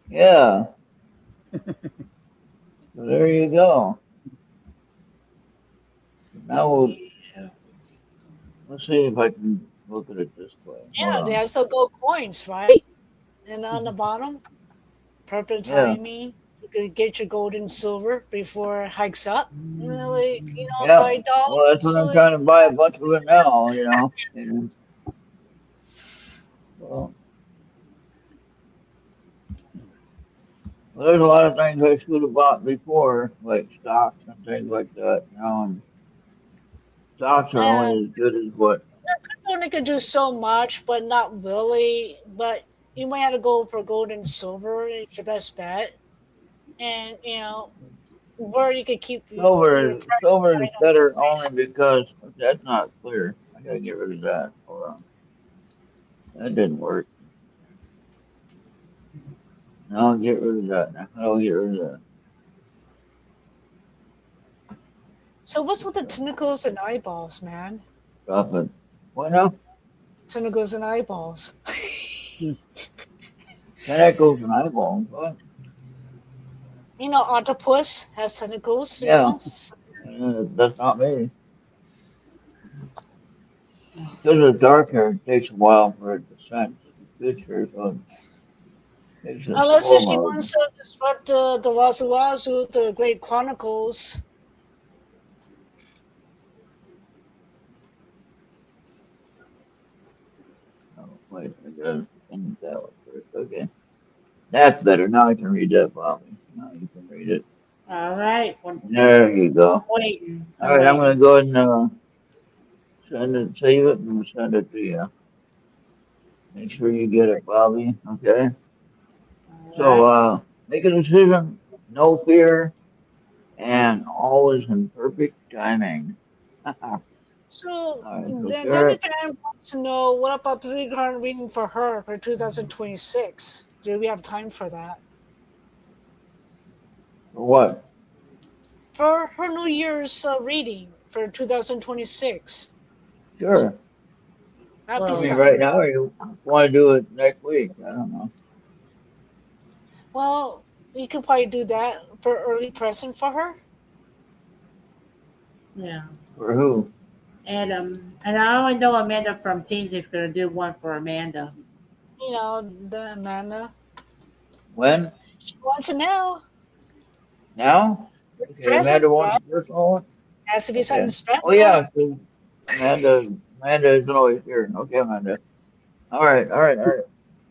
yeah. So there you go. Now let's see if I can look at it this way. Hold Yeah, they on. also gold coins, right? And on the bottom, perfect Yeah, timing. You could get your gold and silver before it hikes up. Like, yeah. $5. Well, that's what I'm trying to buy a bunch of it now, you know. And, well, Well, there's a lot of things I should have bought before, like stocks and things like that. You know, and stocks are Yeah, only as good as what. crypto could do so much, but not really. But you might have to go for gold and silver. It's your best bet. And, where you could keep your price Silver is right on better gold. only because that's not clear. I gotta get rid of that. Hold on, that didn't work. No, get rid of that. Now, I'll get rid of that. So what's with the tentacles and eyeballs, man? Stop it. What now? Tentacles and eyeballs. Tentacles and eyeballs. What? Octopus has tentacles, Yeah, that's not me. Because of dark hair, it takes a while for it to sense the picture, so it takes a Unless slow if she mode. wants to disrupt the Wazu Wazu, the Great Chronicles. Oh, wait, I gotta end that one first. Okay. That's better. Now I can read that, Bobby. Now you can read it. All right. One. There you I'm go. waiting. All I'm right, I'm waiting. gonna go ahead and send it, save it, and send it to you. Make sure you get it, Bobby. Okay. All So right. make a decision, no fear, and always in perfect timing. All So right. So then share Danny it. fan wants to know what about the 3 card reading for her for 2026? Do we have time for that? For what? For her New Year's reading for 2026. Sure. That'd be I Well, mean, right something. now, you want to do it next week? I don't know. Well, we could probably do that for early present for her. yeah. For who? And I only know Amanda from Teams is gonna do one for Amanda. The Amanda. When? She wants it now. Now? Okay, Present, Amanda wants right? the personal one? Has to be something Okay. Oh special. yeah, 'cause Amanda isn't always here. Okay, Amanda. All right, all right, all right, all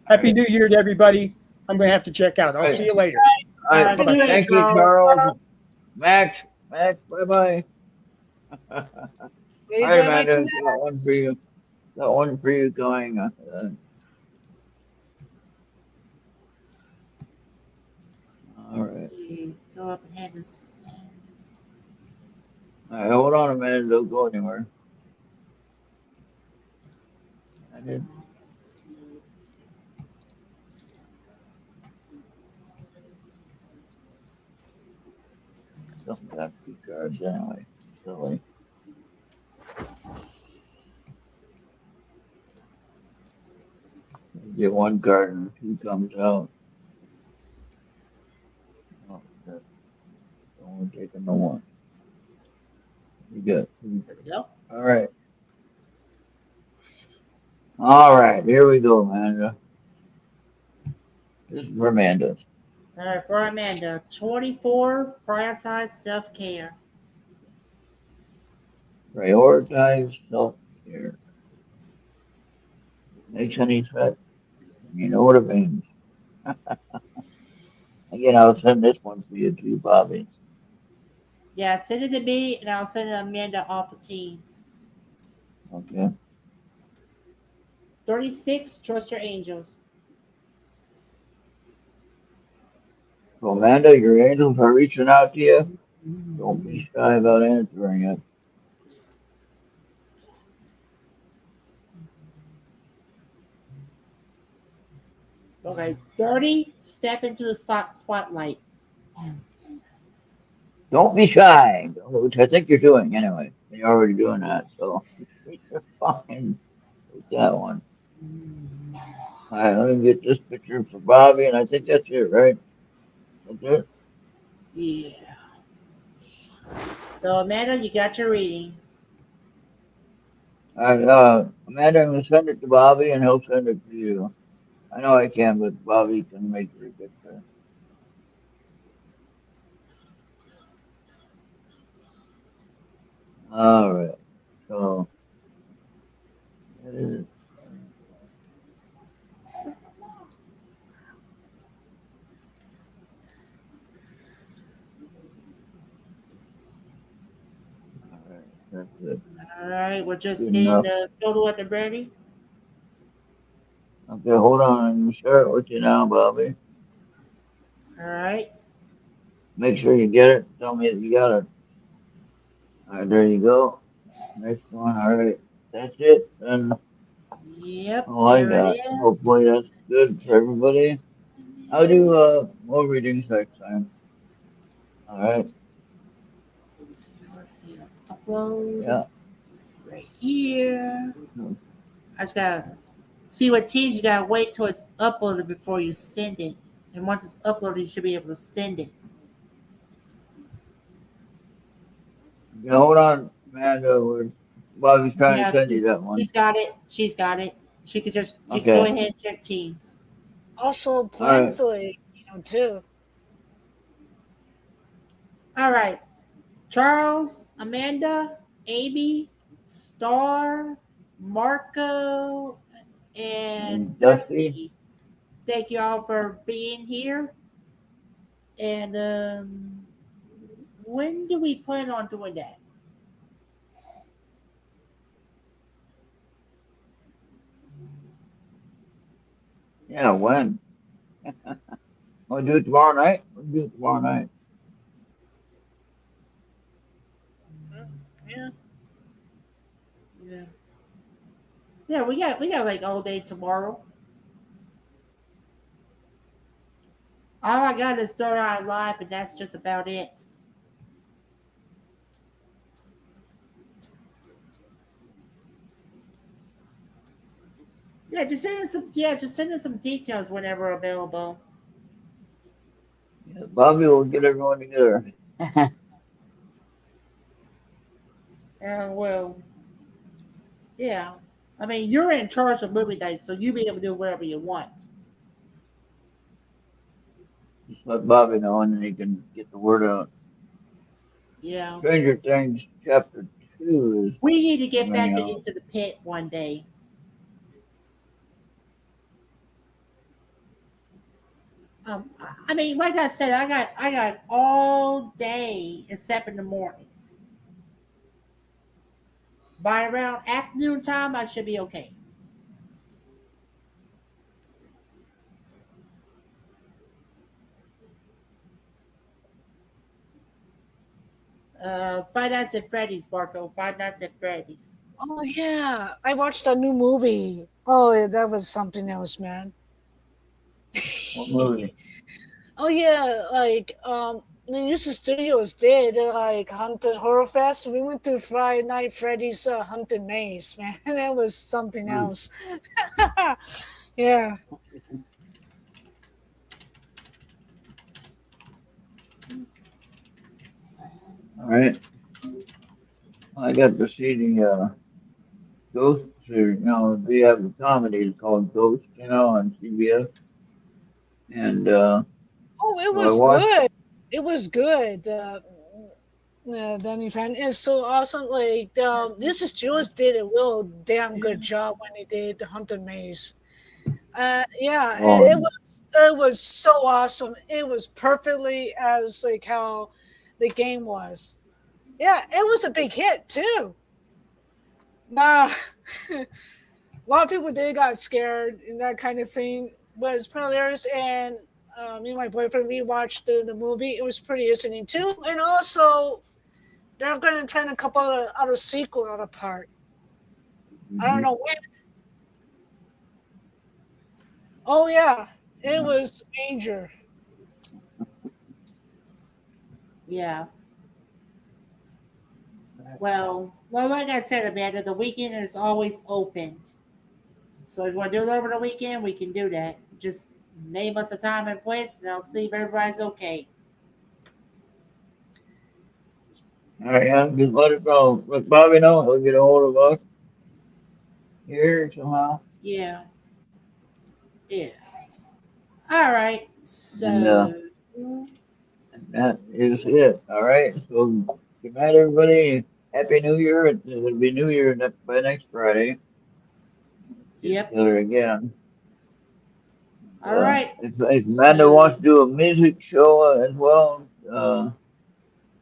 Happy right, New Year to everybody. I'm going to have to check out. all I'll right. see you later. All All right. right. Happy Bye-bye. New See Year, you, Thank you, Charles. Charles. Max, bye bye. All Lady right, Boy Mike Amanda, got one for Connects. you. Got one for you going. All Let's right. see. Go up ahead and send. All right, hold on a minute. Don't go anywhere. I did. Don't got 2 cards anyway. Silly. You get 1 card and 2 comes out. Oh, that's only taking the 1. You got 2. There we go. All right. All right. Here we go, Amanda. This is for Amanda. All right, for Amanda, 24, prioritize self care. Prioritize self-care. Makes any sense? You know what it means. Again, I'll send this one for you too, Bobby. Yeah, send it to me and I'll send it to Amanda off of Teams. Okay. 36, trust your angels. So, Amanda, your angels are reaching out to you. Don't be shy about answering it. Okay, 30, step into the spotlight. Don't be shy, which I think you're doing anyway. You're already doing that, so you're fine with that one. All right, let me get this picture for Bobby, and I think that's it, right? That's it. Yeah. So, Amanda, you got your reading. All right, Amanda, I'm gonna send it to Bobby, and he'll send it to you. I know I can, but Bobby can make your picture. All right, so that is. All right, that's it. All right, we're just Good getting enough. the photo at the ready. Okay, hold on. I'm gonna share it with you now, Bobby. All right. Make sure you get it. Tell me that you got it. All right, there you go. Next one. All right, that's it. And Yep, all I there it got. is. Hopefully that's good for everybody. I'll do more readings next time. All right. Let's see. Upload Yeah. right here. I just gotta see what teams you gotta wait till it's uploaded before you send it. And once it's uploaded, you should be able to send it. Yeah, hold on, Amanda. Bobby's trying to Yeah, send you that one. she's got it. She's got it. She can go Okay. ahead and check teams. Also, All right. Plantsley, too. All right. Charles, Amanda, Amy, Star, Marco, and And Dusty. Dusty. Thank you all for being here. And when do we plan on doing that? Yeah, when? Want to do it tomorrow night? We'll do it tomorrow night. Yeah. Yeah. Yeah, we got like all day tomorrow. All I got is Third Eye Live, and that's just about it. Yeah, just send in some. Yeah, just send in some details whenever available. Yeah, Bobby will get everyone together. Well, yeah. I mean, you're in charge of movie nights, so you be able to do whatever you want. Just let Bobby know, and then he can get the word out. Yeah. Stranger Things chapter 2 is We need to get coming back out. into the pit one day. I mean, like I said, I got all day except in the mornings. By around afternoon time, I should be okay. Five Nights at Freddy's, Marco. Five Nights at Freddy's. Oh, yeah. I watched a new movie. Oh, yeah, that was something else, man. What movie? Oh yeah, the User Studios did like Haunted Horror Fest. We went to Friday Night Freddy's Haunted Maze, man. That was something else. Yeah. All right. I got to see the Ghosts, or they have a comedy called Ghost, on CBS, and Oh, it so I was watched. good. It was good. The event is so awesome. Like this is just did a real damn good job when they did the Haunted Maze. Yeah, Oh, it was so awesome. It was perfectly as like how the game was. Yeah, it was a big hit too. Nah, a lot of people did got scared and that kind of thing, but it's pretty hilarious. And me and my boyfriend we watched the movie. It was pretty interesting too. And also, they're going to try a couple of other sequel out of part. I don't mhm. know when. Oh yeah, it was major. Yeah. Well, like I said, Amanda, the weekend is always open. So if you want to do it over the weekend, we can do that. Just name us a time and place, and I'll see if everybody's okay. All right, yeah, just let us know. Let Bobby know. He'll get a hold of us here somehow, Yeah. Yeah. All right. and So, that is it. All right. So good night, everybody. Happy New Year. It'll be New Year by next Friday. Get yep. together again. All right. If Amanda So, wants to do a music show as well, the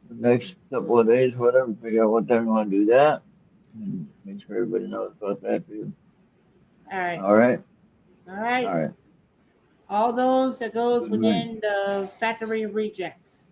next couple of days, whatever, figure out what time you want to do that, and make sure everybody knows about that too. all right. All right. All All right. right. All those that goes Good night. within the factory rejects.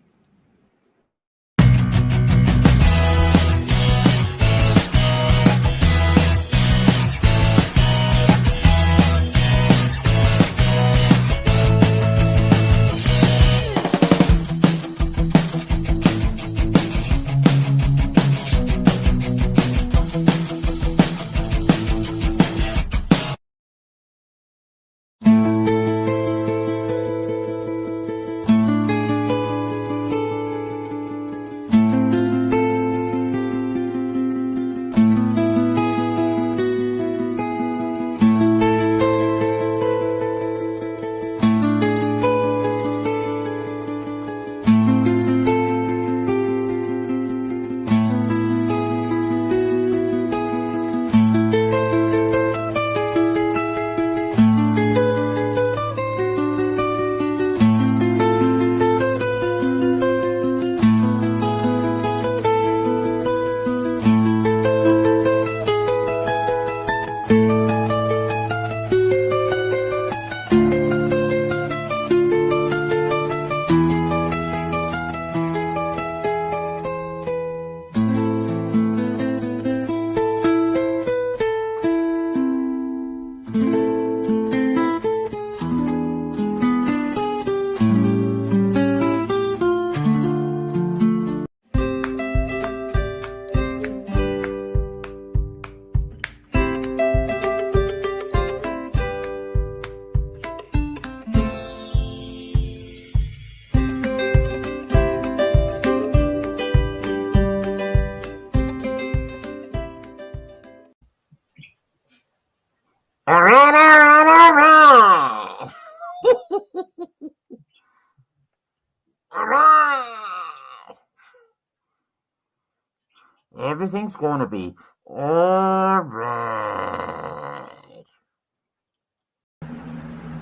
All right, all right, all right. All right. Everything's going to be all right.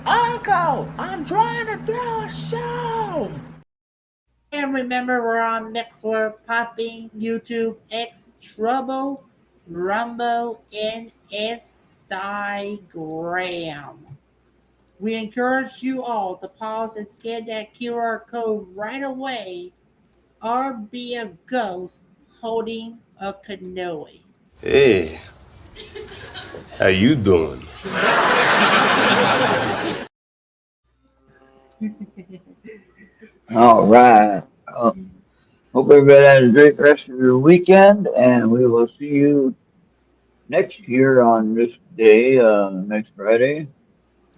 Uncle, I'm trying to do a show. And remember, we're on Mixler, Popping, YouTube, X, Trouble, Rumbo, and Instagram. We encourage you all to pause and scan that QR code right away or be a ghost holding a canoe. Hey, how you doing? All right. Hope everybody has a great rest of your weekend, and we will see you next year on this day, next Friday.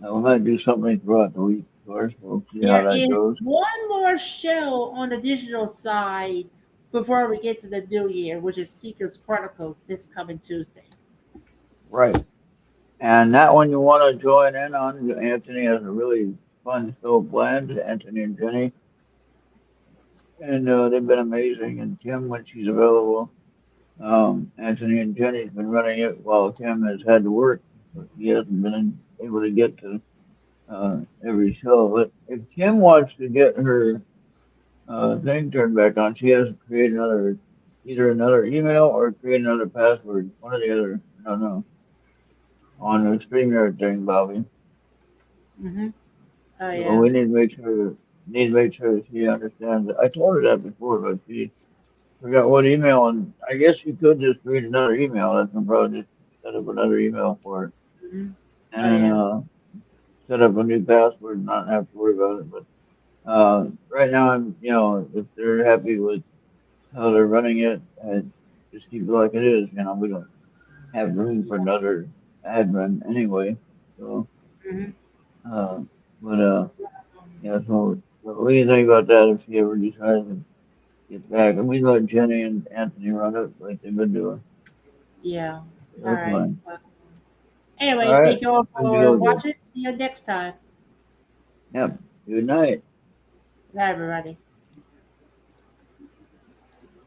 We might do something throughout the week, of course. We'll see how There that is goes. one more show on the digital side before we get to the new year, which is Secrets Chronicles this coming Tuesday. Right. And that one you want to join in on. Anthony has a really fun show planned, Anthony and Jenny. And they've been amazing. And Kim, when she's available, Anthony and Jenny's been running it while Kim has had to work. But he hasn't been able to get to every show. But if Kim wants to get her thing turned back on, she has to create either another email or create another password. One or the other. I don't know. On the StreamYard thing, Bobby. Mm-hmm. Oh So yeah. we need to make sure that she understands it. I told her that before, but she forgot what email, and I guess you could just create another email. That's no problem. Just set up another email for it, Mm-hmm. Oh and yeah. set up a new password, and not have to worry about it. But right now, if they're happy with how they're running it, just keep it like it is. We don't have room for another admin anyway. So, Mm-hmm. uh, but yeah. So what do you think about that? If she ever decides to get back, and we let Jenny and Anthony run it like they've been doing. Yeah. All That's right. fine. Well, All anyway, right. thank you all Good for deal, good. watching. See you next time. Yep. Good night. Bye, everybody.